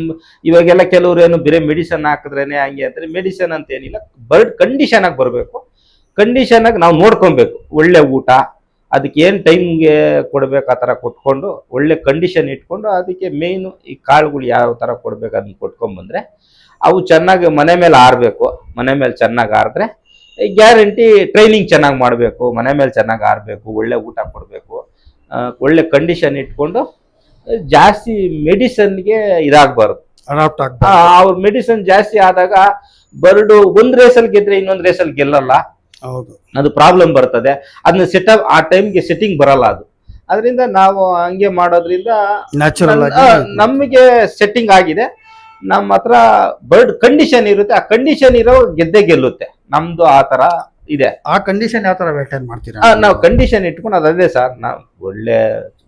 Speaker 3: ಇವಾಗೆಲ್ಲ ಕೆಲವರು ಏನು ಬೇರೆ ಮೆಡಿಸನ್ ಹಾಕಿದ್ರೇನೆ ಹಂಗೆ ಅಂತಾರೆ. ಮೆಡಿಸನ್ ಅಂತ ಏನಿಲ್ಲ, ಬರ್ಡ್ ಕಂಡೀಷನ್ ಆಗಿ ಬರಬೇಕು. ಕಂಡೀಷನ್ ಆಗಿ ನಾವು ನೋಡ್ಕೊಬೇಕು. ಒಳ್ಳೆ ಊಟ, ಅದಕ್ಕೆ ಏನು ಟೈಮ್ಗೆ ಕೊಡ್ಬೇಕು ಆ ಥರ ಕೊಟ್ಕೊಂಡು, ಒಳ್ಳೆ ಕಂಡೀಷನ್ ಇಟ್ಕೊಂಡು, ಅದಕ್ಕೆ ಮೇಯ್ನು ಈ ಕಾಳುಗಳು ಯಾವ ಥರ ಕೊಡ್ಬೇಕು ಅದನ್ನ ಕೊಟ್ಕೊಂಡ್ಬಂದ್ರೆ ಅವು ಚೆನ್ನಾಗಿ ಮನೆ ಮೇಲೆ ಆರಬೇಕು. ಮನೆ ಮೇಲೆ ಚೆನ್ನಾಗಿ ಆರಿದ್ರೆ ಗ್ಯಾರಂಟಿ ಟ್ರೈನಿಂಗ್ ಚೆನ್ನಾಗಿ ಮಾಡಬೇಕು, ಮನೆ ಮೇಲೆ ಚೆನ್ನಾಗಿ ಆರಬೇಕು, ಒಳ್ಳೆ ಊಟ ಕೊಡಬೇಕು, ಒಳ್ಳೆ ಕಂಡೀಷನ್ ಇಟ್ಕೊಂಡು ಜಾಸ್ತಿ ಮೆಡಿಸನ್ಗೆ ಇದಾಗಬಾರ್ದು.
Speaker 1: ಅಡಾಪ್ಟ್
Speaker 3: ಅವ್ರ ಮೆಡಿಸನ್ ಜಾಸ್ತಿ ಆದಾಗ ಬರ್ಡ್ ಒಂದ್ ರೇಸಲ್ಲಿ ಗೆದ್ರೆ ಇನ್ನೊಂದ್ ರೇಸಲ್ಲಿ ಗೆಲ್ಲಲ್ಲ,
Speaker 1: ಹೌದು.
Speaker 3: ಅದು ಪ್ರಾಬ್ಲಮ್ ಬರ್ತದೆ. ಅದನ್ನ ಸೆಟಪ್ ಆ ಟೈಮ್ಗೆ ಸೆಟ್ಟಿಂಗ್ ಬರಲ್ಲ ಅದು. ಅದರಿಂದ ನಾವು ಹಂಗೆ ಮಾಡೋದ್ರಿಂದ
Speaker 1: ನ್ಯಾಚುರಲ್ ಆಗಿ
Speaker 3: ನಮಗೆ ಸೆಟ್ಟಿಂಗ್ ಆಗಿದೆ. ನಮ್ಮ ಹತ್ರ ಬರ್ಡ್ ಕಂಡೀಷನ್ ಇರುತ್ತೆ, ಆ ಕಂಡೀಷನ್ ಇರೋ ಗೆದ್ದೆ ಗೆಲ್ಲುತ್ತೆ. ನಮ್ದು ಆ ತರ ಇದೆ.
Speaker 1: ಆ ಕಂಡೀಷನ್ ಯಾವ ತರ ಮೇಂಟೈನ್ ಮಾಡ್ತೀರಾ?
Speaker 3: ನಾವು ಕಂಡೀಷನ್ ಇಟ್ಕೊಂಡು ಅದೇ ಸರ್, ನಾವು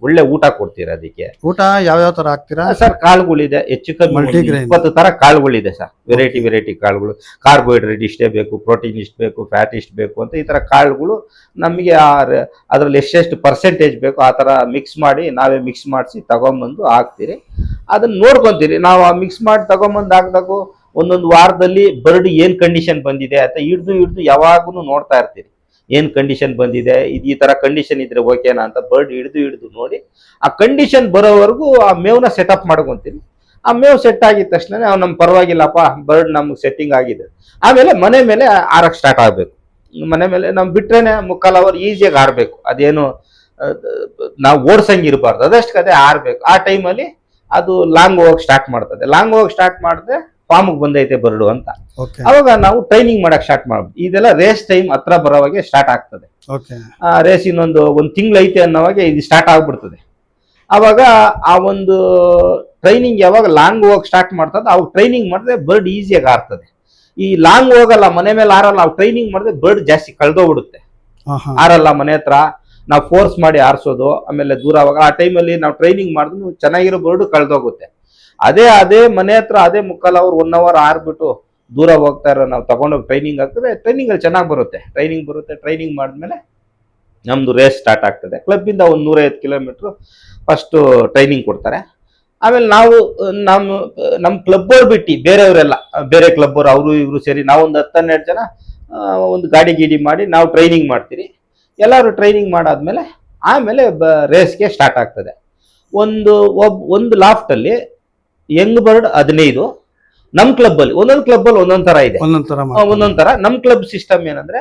Speaker 3: ಒಳ್ಳೆ ಊಟ ಕೊಡ್ತೀರ ಅದಕ್ಕೆ.
Speaker 1: ಊಟ ಯಾವ ತರ ಹಾಕ್ತೀರಾ
Speaker 3: ಸರ್? ಕಾಳುಗಳಿದೆ, ಹೆಚ್ಚು ಕಮ್ಮಿ
Speaker 1: Multigrain.
Speaker 3: 20 ತರ ಕಾಳುಗಳಿದೆ ಸರ್. ವೆರೈಟಿ ಕಾಳುಗಳು. ಕಾರ್ಬೋಹೈಡ್ರೇಟ್ ಇಷ್ಟೇ ಬೇಕು, ಪ್ರೋಟೀನ್ ಇಷ್ಟು ಬೇಕು, ಫ್ಯಾಟ್ ಇಷ್ಟು ಬೇಕು ಅಂತ ಈ ತರ ಕಾಳುಗಳು ನಮಗೆ ಅದ್ರಲ್ಲಿ ಎಷ್ಟೆಷ್ಟು ಪರ್ಸೆಂಟೇಜ್ ಬೇಕು ಆ ತರ ಮಿಕ್ಸ್ ಮಾಡಿ ನಾವೇ ಮಿಕ್ಸ್ ಮಾಡಿಸಿ ತಗೊಂಬಂದು ಹಾಕ್ತೀರಿ. ಅದನ್ನ ನೋಡ್ಕೊಂತೀರಿ ನಾವು. ಆ ಮಿಕ್ಸ್ ಮಾಡಿ ತಗೊಂಬಂದು ಹಾಕಿದಾಗ ಒಂದೊಂದು ವಾರದಲ್ಲಿ ಬರ್ಡ್ ಏನ್ ಕಂಡೀಷನ್ ಬಂದಿದೆ ಅಂತ ಹಿಡ್ದು ಯಾವಾಗೂ ನೋಡ್ತಾ ಇರ್ತೀರಿ. ಏನ್ ಕಂಡೀಷನ್ ಬಂದಿದೆ, ಈ ತರ ಕಂಡೀಷನ್ ಇದ್ರೆ ಓಕೆನಾ ಅಂತ ಬರ್ಡ್ ಹಿಡ್ದು ನೋಡಿ ಆ ಕಂಡೀಷನ್ ಬರೋವರೆಗೂ ಆ ಮೇವ್ನ ಸೆಟಪ್ ಮಾಡ್ಕೊಂತೀವಿ. ಆ ಮೇವ್ ಸೆಟ್ ಆಗಿದ ತಕ್ಷಣ ನಮ್ ಪರವಾಗಿಲ್ಲಪ್ಪ, ಬರ್ಡ್ ನಮ್ಗೆ ಸೆಟ್ಟಿಂಗ್ ಆಗಿದೆ. ಆಮೇಲೆ ಮನೆ ಮೇಲೆ ಆರಕ್ ಸ್ಟಾರ್ಟ್ ಆಗ್ಬೇಕು. ಮನೆ ಮೇಲೆ ನಮ್ ಬಿಟ್ರೇನೆ 3/4 ಅವರ್ ಈಸಿಯಾಗಿ ಆರ್ಬೇಕು. ಅದೇನು ನಾವು ಓಡ್ಸಂಗ್ ಇರಬಾರ್ದು, ಅದಷ್ಟು ಕದೆ ಆರ್ಬೇಕು. ಆ ಟೈಮಲ್ಲಿ ಅದು ಲಾಂಗ್ ಹೋಗಕ್ ಸ್ಟಾರ್ಟ್ ಮಾಡ್ತದೆ. ಲಾಂಗ್ ಹೋಗಕ್ ಸ್ಟಾರ್ಟ್ ಮಾಡಿದ್ರೆ ಫಾರ್ಮ್ಗೆ ಬಂದೈತೆ ಬರ್ಡು ಅಂತ. ಅವಾಗ ನಾವು ಟ್ರೈನಿಂಗ್ ಮಾಡಕ್ ಸ್ಟಾರ್ಟ್ ಮಾಡ್ಬೋದು. ಇದೆಲ್ಲ ರೇಸ್ ಟೈಮ್ ಹತ್ರ ಬರೋವಾಗೆ ಸ್ಟಾರ್ಟ್ ಆಗ್ತದೆ. ರೇಸ್ ಇನ್ನೊಂದು ತಿಂಗಳು ಐತೆ ಅನ್ನೋವಾಗ ಇದು ಸ್ಟಾರ್ಟ್ ಆಗ್ಬಿಡ್ತದೆ. ಅವಾಗ ಆ ಒಂದು ಟ್ರೈನಿಂಗ್ ಯಾವಾಗ ಲಾಂಗ್ ಹೋಗಕ್ ಸ್ಟಾರ್ಟ್ ಮಾಡ್ತದೆ ಅವಾಗ ಟ್ರೈನಿಂಗ್ ಮಾಡಿದ್ರೆ ಬರ್ಡ್ ಈಸಿಯಾಗಿ ಆರ್ತದೆ. ಈ ಲಾಂಗ್ ಹೋಗಲ್ಲ, ಮನೆ ಮೇಲೆ ಆರಲ್ಲ, ಅವ್ ಟ್ರೈನಿಂಗ್ ಮಾಡಿದ್ರೆ ಬರ್ಡ್ ಜಾಸ್ತಿ ಕಳ್ದೋಗ್ಬಿಡುತ್ತೆ. ಆರಲ್ಲ ಮನೆ ಹತ್ರ, ನಾವು ಫೋರ್ಸ್ ಮಾಡಿ ಆರಿಸೋದು, ಆಮೇಲೆ ದೂರ ಅವಾಗ ಆ ಟೈಮಲ್ಲಿ ನಾವು ಟ್ರೈನಿಂಗ್ ಮಾಡಿದ್ರು ಚೆನ್ನಾಗಿರೋ ಬರ್ಡ್ ಕಳ್ದೋಗುತ್ತೆ. ಅದೇ ಮನೆ ಹತ್ರ 3/4 ಅವರ್ 1 ಅವರ್ ಆರ್ಬಿಟ್ಟು ದೂರ ಹೋಗ್ತಾ ಇರೋ ನಾವು ತಗೊಂಡೋಗಿ ಟ್ರೈನಿಂಗ್ ಆಗ್ತದೆ. ಟ್ರೈನಿಂಗ್ ಅಲ್ಲಿ ಚೆನ್ನಾಗಿ ಬರುತ್ತೆ. ಟ್ರೈನಿಂಗ್ ಮಾಡಿದ್ಮೇಲೆ ನಮ್ದು ರೇಸ್ ಸ್ಟಾರ್ಟ್ ಆಗ್ತದೆ. ಕ್ಲಬ್ ಇಂದ ಒಂದು 150 ಕಿಲೋಮೀಟರ್ ಫಸ್ಟ್ ಟ್ರೈನಿಂಗ್ ಕೊಡ್ತಾರೆ. ಆಮೇಲೆ ನಾವು ನಮ್ಮ ಕ್ಲಬ್ ಅವ್ರು ಬಿಟ್ಟು ಬೇರೆಯವರೆಲ್ಲ ಬೇರೆ ಕ್ಲಬ್ ಅವ್ರು ಅವರು ಇವರು ಸೇರಿ ನಾವೊಂದು 10-12 ಜನ ಒಂದು ಗಾಡಿ ಮಾಡಿ ನಾವು ಟ್ರೈನಿಂಗ್ ಮಾಡ್ತೀರಿ. ಎಲ್ಲರೂ ಟ್ರೈನಿಂಗ್ ಮಾಡಾದ್ಮೇಲೆ ಆಮೇಲೆ ರೇಸ್ಗೆ ಸ್ಟಾರ್ಟ್ ಆಗ್ತದೆ. ಒಂದು ಲಾಫ್ಟ್ ಅಲ್ಲಿ ಯಂಗ್ ಬರ್ಡ್ 15. ನಮ್ ಕ್ಲಬ್ ಅಲ್ಲಿ ಒಂದೊಂದು ಕ್ಲಬ್ ಅಲ್ಲಿ ಒಂದೊಂದ್ ತರ ಇದೆ, ಒಂದೊಂದ್ ತರ. ನಮ್ ಕ್ಲಬ್ ಸಿಸ್ಟಮ್ ಏನಂದ್ರೆ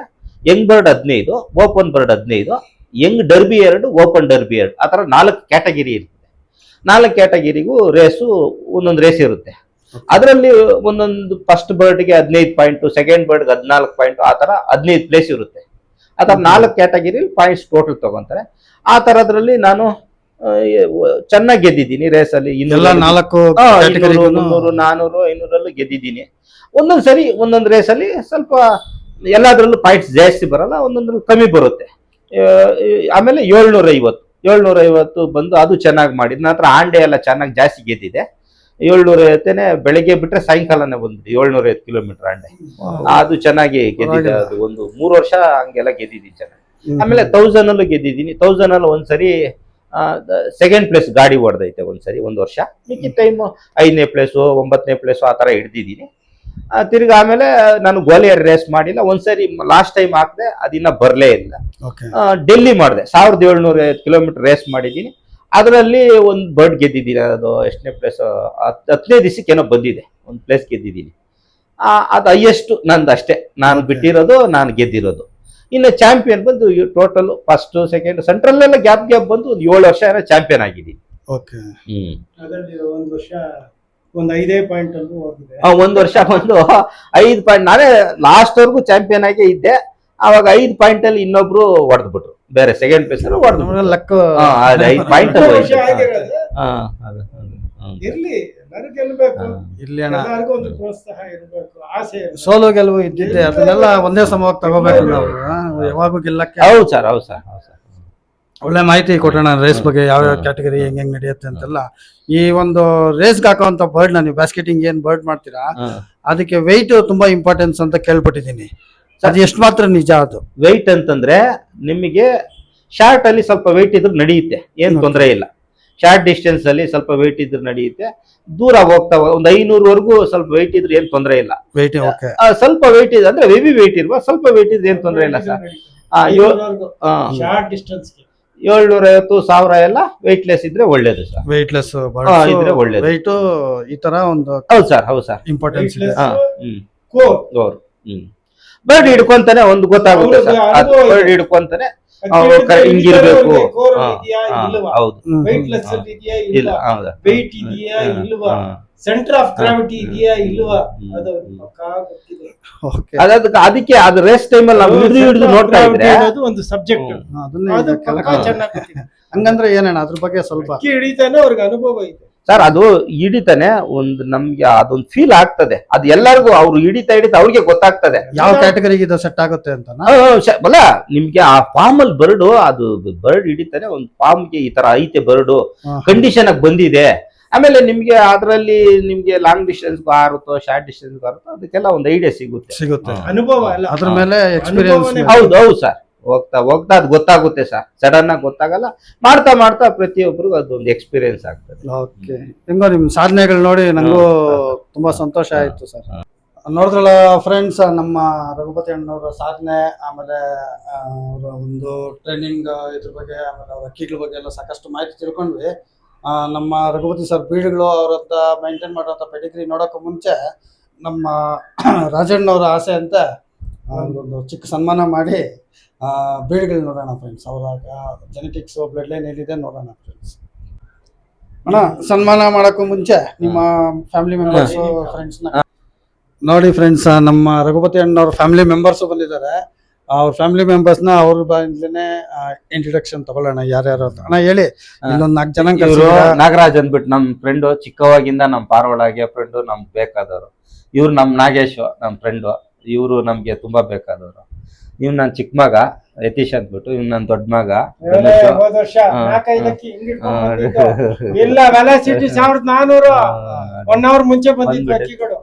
Speaker 3: Young bird 15, open bird 15, Young derby 2, open derby 2, ಆ ತರ 4 ಕ್ಯಾಟಗಿರಿ ಇರ್ತದೆ. 4 ಕ್ಯಾಟಗಿರಿಗೂ ರೇಸು ಒಂದೊಂದು ರೇಸ್ ಇರುತ್ತೆ. ಅದರಲ್ಲಿ ಒಂದೊಂದು ಫಸ್ಟ್ ಬರ್ಡ್ಗೆ 15 ಪಾಯಿಂಟ್, ಸೆಕೆಂಡ್ ಬರ್ಡ್ಗೆ 14 ಪಾಯಿಂಟ್, ಆ ತರ 15 ಪ್ಲೇಸ್ ಇರುತ್ತೆ. ಆ ತರ 4 ಕ್ಯಾಟಗಿರಿ ಪಾಯಿಂಟ್ಸ್ ಟೋಟಲ್ ತಗೊಂತಾರೆ. ಆ ತರದ್ರಲ್ಲಿ ನಾನು ಚೆನ್ನಾಗಿ ಗೆದ್ದಿದ್ದೀನಿ ರೇಸಲ್ಲಿ. 300, 400, 500 ಗೆದ್ದಿದ್ದೀನಿ. ಒಂದೊಂದ್ ಸರಿ ಒಂದೊಂದು ರೇಸಲ್ಲಿ ಸ್ವಲ್ಪ ಎಲ್ಲಾದ್ರಲ್ಲೂ ಪಾಯಿಂಟ್ಸ್ ಜಾಸ್ತಿ ಬರಲ್ಲ, ಒಂದೊಂದ್ರಲ್ಲಿ ಕಮ್ಮಿ ಬರುತ್ತೆ. ಆಮೇಲೆ 750 ಬಂದು ಅದು ಚೆನ್ನಾಗಿ ಮಾಡಿದ್. ನಂತರ ಆಂಡೆ ಎಲ್ಲ ಚೆನ್ನಾಗಿ ಜಾಸ್ತಿ ಗೆದ್ದಿದೆ. 750 ಬೆಳಗ್ಗೆ ಬಿಟ್ರೆ ಸಾಯಂಕಾಲನೇ ಬಂದ್ಬಿಟ್ಟು 750 ಕಿಲೋಮೀಟರ್ ಆಂಡೆ. ಅದು ಚೆನ್ನಾಗಿ ಗೆದ್ದಿದೆ. ಅದು ಒಂದು 3 ವರ್ಷ ಹಂಗೆಲ್ಲ ಗೆದ್ದಿದ್ದೀನಿ ಚೆನ್ನಾಗಿ. ಆಮೇಲೆ 1000 ಅಲ್ಲೂ ಗೆದ್ದಿದ್ದೀನಿ. 1000 ಅಲ್ಲಿ ಒಂದ್ಸರಿ ಸೆಕೆಂಡ್ ಪ್ಲೇಸ್ ಗಾಡಿ ಹೊಡೆದೈತೆ ಒಂದ್ಸರಿ, 1 ವರ್ಷ. ಮಿಕ್ಕಿ ಟೈಮ್ 5ನೇ ಪ್ಲೇಸು 9ನೇ ಪ್ಲೇಸು ಆ ತರ ಹಿಡ್ದಿದ್ದೀನಿ. ತಿರ್ಗಿ ಆಮೇಲೆ ನಾನು ಗ್ವಾಲಿಯರ್ ರೇಸ್ ಮಾಡಿಲ್ಲ. ಒಂದ್ಸರಿ ಲಾಸ್ಟ್ ಟೈಮ್ ಹಾಕಿದೆ, ಅದಿನ್ನ ಬರ್ಲೇ ಇಲ್ಲ. ಡೆಲ್ಲಿ ಮಾಡಿದೆ, 1750 ಕಿಲೋಮೀಟರ್ ರೇಸ್ ಮಾಡಿದ್ದೀನಿ. ಅದರಲ್ಲಿ ಒಂದು ಬರ್ಡ್ ಗೆದ್ದಿದ್ದೀನಿ. ಅದು ಎಷ್ಟನೇ ಪ್ಲೇಸ್, 10ನೇ ದಿವಸಕ್ಕೇನೋ ಬಂದಿದೆ, ಒಂದು ಪ್ಲೇಸ್ ಗೆದ್ದಿದ್ದೀನಿ. ಅದು ಹೈಯೆಸ್ಟ್ ನಂದು ಅಷ್ಟೇ, ನಾನು ಬಿಟ್ಟಿರೋದು, ನಾನು ಗೆದ್ದಿರೋದು. ಇನ್ನು ಚಾಂಪಿಯನ್ ಬಂದು ಟೋಟಲ್ ಫಸ್ಟ್ ಸೆಕೆಂಡ್ ಸೆಂಟ್ರಲ್ ಎಲ್ಲ ಗ್ಯಾಪ್ ಬಂದು ಒಂದು 7 ವರ್ಷ ಏನೋ ಚಾಂಪಿಯನ್ ಆಗಿದ್ದೀನಿ.
Speaker 2: ಅದರಲ್ಲಿ 1 ವರ್ಷ ಒಂದು 5 ಪಾಯಿಂಟ್ ಅಲ್ಲೂ ಹೋಗಿದೆ.
Speaker 3: 1 ವರ್ಷ ಬಂದು 5 ಪಾಯಿಂಟ್, ನಾನೇ ಲಾಸ್ಟ್ ವರ್ಗೂ ಚಾಂಪಿಯನ್ ಆಗಿ ಇದ್ದೆ. ಅವಾಗ 5 ಪಾಯಿಂಟ್ ಅಲ್ಲಿ ಇನ್ನೊಬ್ರು ಹೊಡೆದ್ಬಿಟ್ರು, ಬೇರೆ ಸೆಕೆಂಡ್ ಪ್ಲೇಸ್ ಹೊಡೆದ್ರು. 5 ಪಾಯಿಂಟ್
Speaker 2: ಇರ್ಲಿ, ಗೆಲ್ಬೇಕು, ಎಲ್ಲರಿಗೂ ಒಂದು ಪ್ರೋತ್ಸಾಹ ಇರಬೇಕು, ಆಸೆ.
Speaker 1: ಸೋಲು ಗೆಲುವು ಇದ್ದಿದ್ದೆ, ಅದನ್ನೆಲ್ಲ ಒಂದೇ ಸಮವಾಗಿ ತಗೋಬೇಕು ನಾವು, ಯಾವಾಗೂ ಗೆಲ್ಲಕ್ಕೆ.
Speaker 3: ಹೌದು ಸರ್.
Speaker 1: ಒಳ್ಳೆ ಮಾಹಿತಿ ಕೊಟ್ಟಣ ರೇಸ್ ಬಗ್ಗೆ, ಯಾವ ಕ್ಯಾಟಗರಿ ಹೆಂಗ್ ನಡೆಯುತ್ತೆ ಅಂತೆಲ್ಲ. ಈ ಒಂದು ರೇಸ್ಗೆ ಹಾಕುವಂತ ಬರ್ಡ್, ನೀವು ಬ್ಯಾಸ್ಕೆಟಿಂಗ್ ಏನ್ ಬರ್ಡ್ ಮಾಡ್ತೀರಾ ಅದಕ್ಕೆ ವೆಯ್ಟ್ ತುಂಬಾ ಇಂಪಾರ್ಟೆನ್ಸ್ ಅಂತ ಕೇಳ್ಪಟ್ಟಿದ್ದೀನಿ. ಅದು ಎಷ್ಟು ಮಾತ್ರ ನಿಜ? ಅದು
Speaker 3: ವೆಯ್ಟ್ ಅಂತಂದ್ರೆ ನಿಮಗೆ ಶಾರ್ಟ್ ಅಲ್ಲಿ ಸ್ವಲ್ಪ ವೆಯ್ಟ್ ಇದ್ರೆ ನಡೆಯುತ್ತೆ, ಏನ್ ತೊಂದರೆ ಇಲ್ಲ. ಶಾರ್ಟ್ ಡಿಸ್ಟೆನ್ಸ್ ಅಲ್ಲಿ ಸ್ವಲ್ಪ ವೆಯ್ಟ್ ಇದ್ರೆ ನಡೆಯುತ್ತೆ. ದೂರ ಹೋಗ್ತಾ ಒಂದು 500 ಸ್ವಲ್ಪ ವೆಯ್ಟ್ ಇದ್ರೆ ಏನ್ ತೊಂದರೆ ಇಲ್ಲ. ಸ್ವಲ್ಪ ವೆಯ್ಟ್ ಇದೆ ಅಂದ್ರೆ ಹೆವಿ ವೆಯ್ಟ್ ಇರುವ, ಸ್ವಲ್ಪ ವೆಯ್ಟ್ ಇದ್ರೆ ಏನ್ ತೊಂದರೆ ಇಲ್ಲ ಸರ್. 750-1000 ಎಲ್ಲ ವೆಯ್ಟ್ಲೆಸ್ ಇದ್ರೆ ಒಳ್ಳೇದು ಸರ್.
Speaker 1: ವೆಯ್ಟ್ಲೆಸ್
Speaker 3: ಇದ್ರೆ ಒಳ್ಳೇದು.
Speaker 1: ವೆಯ್ಟ್ ಈ ತರ ಒಂದು
Speaker 3: ಹೌದು ಸರ್
Speaker 1: ಇಂಪಾರ್ಟೆನ್ಸ್ ಇದೆ.
Speaker 3: ಬರ್ಡ್ ಹಿಡ್ಕೊಂತಾನೆ ಒಂದು ಗೊತ್ತಾಗುತ್ತೆ ಸರ್. ಬರ್ಡ್ ಹಿಡ್ಕೊಂತಾನೆ ಹಿಂಗಿರ್ಬೇಕು.
Speaker 2: ಇದೆಯಾ ಇಲ್ವಾ,
Speaker 3: ಹೌದು
Speaker 2: ವೆಯ್ಟ್ಲೆಸ್ ಇದೆಯಾ
Speaker 3: ಇಲ್ಲ
Speaker 2: ಇಲ್ವಾ,
Speaker 3: ಹೌದಾ
Speaker 2: ವೆಯ್ಟ್ ಇದೆಯಾ ಇಲ್ವಾ, ಸೆಂಟರ್ ಆಫ್ ಗ್ರಾವಿಟಿ ಇದೆಯಾ ಇಲ್ವಾ, ಅದು ಪಕ್ಕಾ ಗೊತ್ತಿದೆ.
Speaker 1: ಓಕೆ
Speaker 3: ಅದಕ್ಕೆ ಅದು ರೇಸ್ ಟೈಮ್ ಅಲ್ಲಿ ನಾವು ಹಿಡಿದು ನೋಡ್ತಾ ಇದ್ರೆ
Speaker 2: ಅದು ಒಂದು ಸಬ್ಜೆಕ್ಟ್,
Speaker 1: ಅದನ್ನೇ
Speaker 2: ಅದು
Speaker 1: ಈಗ
Speaker 2: ಪಕ್ಕಾ ಚೆನ್ನಾಗಿ ಗೊತ್ತಿದೆ.
Speaker 1: ಹಂಗಂದ್ರೆ ಏನೇನ ಅದ್ರ ಬಗ್ಗೆ ಸ್ವಲ್ಪ
Speaker 2: ಅಕ್ಕಿ ಹಿಡಿತಾನೆ ಅವ್ರಿಗೆ ಅನುಭವ ಇದೆ.
Speaker 3: ಸರ್ ಅದು ಹಿಡಿತಾನೆ ಒಂದು ನಮ್ಗೆ ಅದೊಂದು ಫೀಲ್ ಆಗ್ತದೆ, ಅದು ಎಲ್ಲರಿಗೂ ಅವ್ರು ಹಿಡಿತಾ ಅವ್ರಿಗೆ ಗೊತ್ತಾಗ್ತದೆ
Speaker 1: ಯಾವ ಕ್ಯಾಟಗರಿಗೆ ಇದು ಸೆಟ್ ಆಗುತ್ತೆ ಅಂತ.
Speaker 3: ಅಲ್ಲ ನಿಮ್ಗೆ ಆ ಫಾರ್ಮ್ ಅಲ್ಲಿ ಬರ್ಡು, ಅದು ಬರ್ಡ್ ಹಿಡಿತಾನೆ ಒಂದು ಫಾರ್ಮ್ಗೆ ಈ ತರ ಐತೆ ಬರ್ಡು, ಕಂಡೀಷನ್ ಆಗಿ ಬಂದಿದೆ. ಆಮೇಲೆ ನಿಮ್ಗೆ ಅದ್ರಲ್ಲಿ ನಿಮ್ಗೆ ಲಾಂಗ್ ಡಿಸ್ಟೆನ್ಸ್ ಆರುತ್ತೋ ಶಾರ್ಟ್ ಡಿಸ್ಟೆನ್ಸ್ ಆರುತ್ತೋ ಅದಕ್ಕೆಲ್ಲ ಒಂದು ಐಡಿಯಾ ಸಿಗುತ್ತೆ.
Speaker 2: ಅನುಭವ ಅಲ್ಲ,
Speaker 1: ಅದ್ರ ಮೇಲೆ ಎಕ್ಸ್ಪೀರಿಯನ್ಸ್.
Speaker 3: ಹೌದು ಸರ್, ಹೋಗ್ತಾ ಅದು ಗೊತ್ತಾಗುತ್ತೆ ಸರ್, ಸಡನ್ ಆಗಿ ಗೊತ್ತಾಗಲ್ಲ, ಮಾಡ್ತಾ ಪ್ರತಿಯೊಬ್ಬರಿಗೂ ಅದೊಂದು ಎಕ್ಸ್ಪೀರಿಯನ್ಸ್ ಆಗ್ತದೆ.
Speaker 1: ಓಕೆ, ಹೆಂಗೋ ನಿಮ್ ಸಾಧನೆಗಳು ನೋಡಿ ನಂಗೂ ತುಂಬಾ ಸಂತೋಷ ಆಯ್ತು ಸರ್. ನೋಡಿದ್ರಲ್ಲ ಫ್ರೆಂಡ್ಸ್, ನಮ್ಮ ರಘುಪತಿ ಅಣ್ಣವರ ಸಾಧನೆ, ಆಮೇಲೆ ಅವರ ಒಂದು ಟ್ರೈನಿಂಗ್ ಇದ್ರ ಬಗ್ಗೆ, ಆಮೇಲೆ ಅವ್ರ ಅಕ್ಕಿಗಳ ಬಗ್ಗೆ ಎಲ್ಲ ಸಾಕಷ್ಟು ಮಾಹಿತಿ ತಿಳ್ಕೊಂಡ್ವಿ. ನಮ್ಮ ರಘುಪತಿ ಸರ್ ಬೀಡ್ಗಳು ಅವ್ರತ್ತ ಮೇಂಟೈನ್ ಮಾಡೋಂಥ ಪೆಡಿಗ್ರಿ ನೋಡೋಕ್ಕೂ ಮುಂಚೆ ನಮ್ಮ ರಾಜಣ್ಣವರ ಆಸೆ ಅಂತ ಒಂದು ಚಿಕ್ಕ ಸನ್ಮಾನ ಮಾಡಿ ಬೀಡ್ಗಳು ನೋಡೋಣ ಫ್ರೆಂಡ್ಸ್. ಅವರ ಜೆನೆಟಿಕ್ಸು ಬ್ಲಡ್ ಲೈನ್ ಏನಿದೆ ನೋಡೋಣ ಫ್ರೆಂಡ್ಸ್. ಅಣ್ಣ, ಸನ್ಮಾನ ಮಾಡೋಕ್ಕೂ ಮುಂಚೆ ನಿಮ್ಮ ಫ್ಯಾಮಿಲಿ ಮೆಂಬರ್ಸ್ ಫ್ರೆಂಡ್ಸ್ನ ನೋಡಿ ಫ್ರೆಂಡ್ಸ್. ನಮ್ಮ ರಘುಪತಿ ಅಣ್ಣವ್ರ ಫ್ಯಾಮಿಲಿ ಮೆಂಬರ್ಸು ಬಂದಿದ್ದಾರೆ. ಅವ್ರ ಫ್ಯಾಮಿಲಿ ಮೆಂಬರ್ಸ್ನ ಅವ್ರ ಬಾಯಿಂದಲೇ ಇಂಟ್ರೊಡಕ್ಷನ್ ತಗೊಳ್ಳೋಣ ಯಾರ್ಯಾರು ಅಂತ. ಅಣ್ಣ ಹೇಳಿ, ಇಲ್ಲೊಂದು 4 ಜನ.
Speaker 3: ಇವರು ನಾಗರಾಜ್ ಅಂದ್ಬಿಟ್ಟು ನಮ್ ಫ್ರೆಂಡ್, ಚಿಕ್ಕವಾಗಿಂದ ನಮ್ ಪಾರವಾಳಗೆ ಫ್ರೆಂಡ್, ನಮ್ಗೆ ಬೇಕಾದವರು. ಇವ್ರು ನಮ್ ನಾಗೇಶ್ ನಮ್ ಫ್ರೆಂಡ್, ಇವರು ನಮ್ಗೆ ತುಂಬಾ ಬೇಕಾದವರು. ಇವ್ ನನ್ ಚಿಕ್ಕ ಮಗ ಯತೀಶ್ ಅಂದ್ಬಿಟ್ಟು, ಇವ್ ನನ್ ದೊಡ್ಡ ಮಗ
Speaker 2: ಹೋದ ವರ್ಷ 4-5 ಇಲ್ಲ ವೆಲಾಸಿಟಿ 1400 1 ಅವರ್ ಮುಂಚೆ ಬಂದಿದ್ವು ಅಕ್ಕಿಗಳು.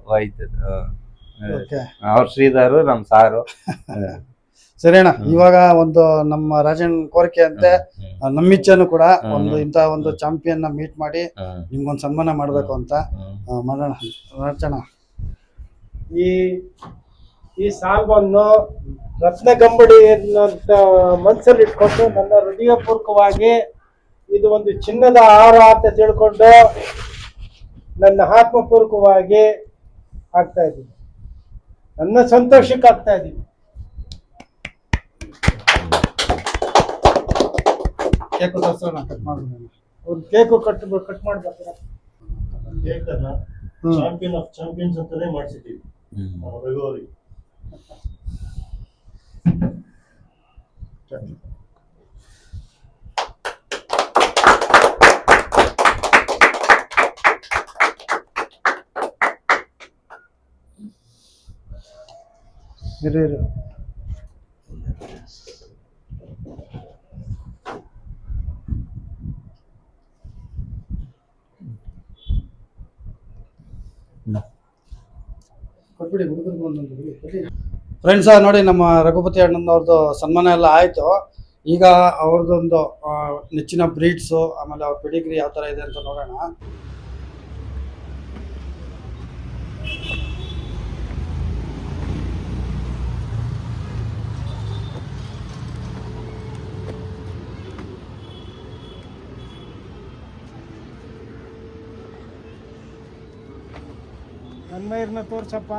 Speaker 3: ಅವ್ರ ಶ್ರೀಧರು ನಮ್ ಸಾರು.
Speaker 1: ಸರಿ ಅಣ್ಣ, ಇವಾಗ ಒಂದು ನಮ್ಮ ರಾಜನ್ ಕೋರಿಕೆ ಅಂತೆ, ನಮ್ಮಿಚ್ಛೆನೂ ಕೂಡ ಒಂದು ಇಂತ ಒಂದು ಚಾಂಪಿಯನ್ ನ ಮೀಟ್ ಮಾಡಿ ನಿಮ್ಗೊಂದು ಸನ್ಮಾನ ಮಾಡ್ಬೇಕು ಅಂತ ಮಾಡೋಣ. ರಾಜಣ್ಣ,
Speaker 2: ಈ ಸಾಲ್ವನ್ನು ರತ್ನಗಂಬಡಿ ಅಂತ ಮನಸ್ಸಲ್ಲಿ ಇಟ್ಕೊಂಡು ನನ್ನ ಹೃದಯಪೂರ್ವಕವಾಗಿ ಇದು ಒಂದು ಚಿನ್ನದ ಹಾರ ಅಂತ ತಿಳ್ಕೊಂಡು ನನ್ನ ಆತ್ಮಪೂರ್ವಕವಾಗಿ ಆಗ್ತಾ ಇದ್ದೀನಿ, ನನ್ನ ಸಂತೋಷಕ್ಕೆ ಆಗ್ತಾ ಇದ್ದೀನಿ.
Speaker 1: ಕೇಕು ತರ್ಸೋಣ, ಕಟ್ ಮಾಡೋಣ.
Speaker 2: ಒಂದು ಕೇಕು ಕಟ್ ಮಾಡ್ಬೇಕು.
Speaker 4: ಚಾಂಪಿಯನ್ ಆಫ್ ಚಾಂಪಿಯನ್ಸ್ ಅಂತಾನೆ ಮಾಡಿಸಿದ್ದೀವಿ ರಘುವರಿ.
Speaker 2: ಇರು
Speaker 1: ಫ್ರೆಂಡ್ಸ್, ನೋಡಿ ನಮ್ಮ ರಘುಪತಿ ಅಣ್ಣನವ್ರದ್ದು ಸನ್ಮಾನ ಎಲ್ಲ ಆಯ್ತು. ಈಗ ಅವ್ರದ್ದೊಂದು ನೆಚ್ಚಿನ ಬ್ರೀಡ್ಸು, ಆಮೇಲೆ ಅವ್ರ ಪೆಡಿಗ್ರಿ ಯಾವ ತರ ಇದೆ ಅಂತ ನೋಡೋಣ.
Speaker 2: ನನ್ಮೈರ್ನ ತೋರ್ಸಪ್ಪ.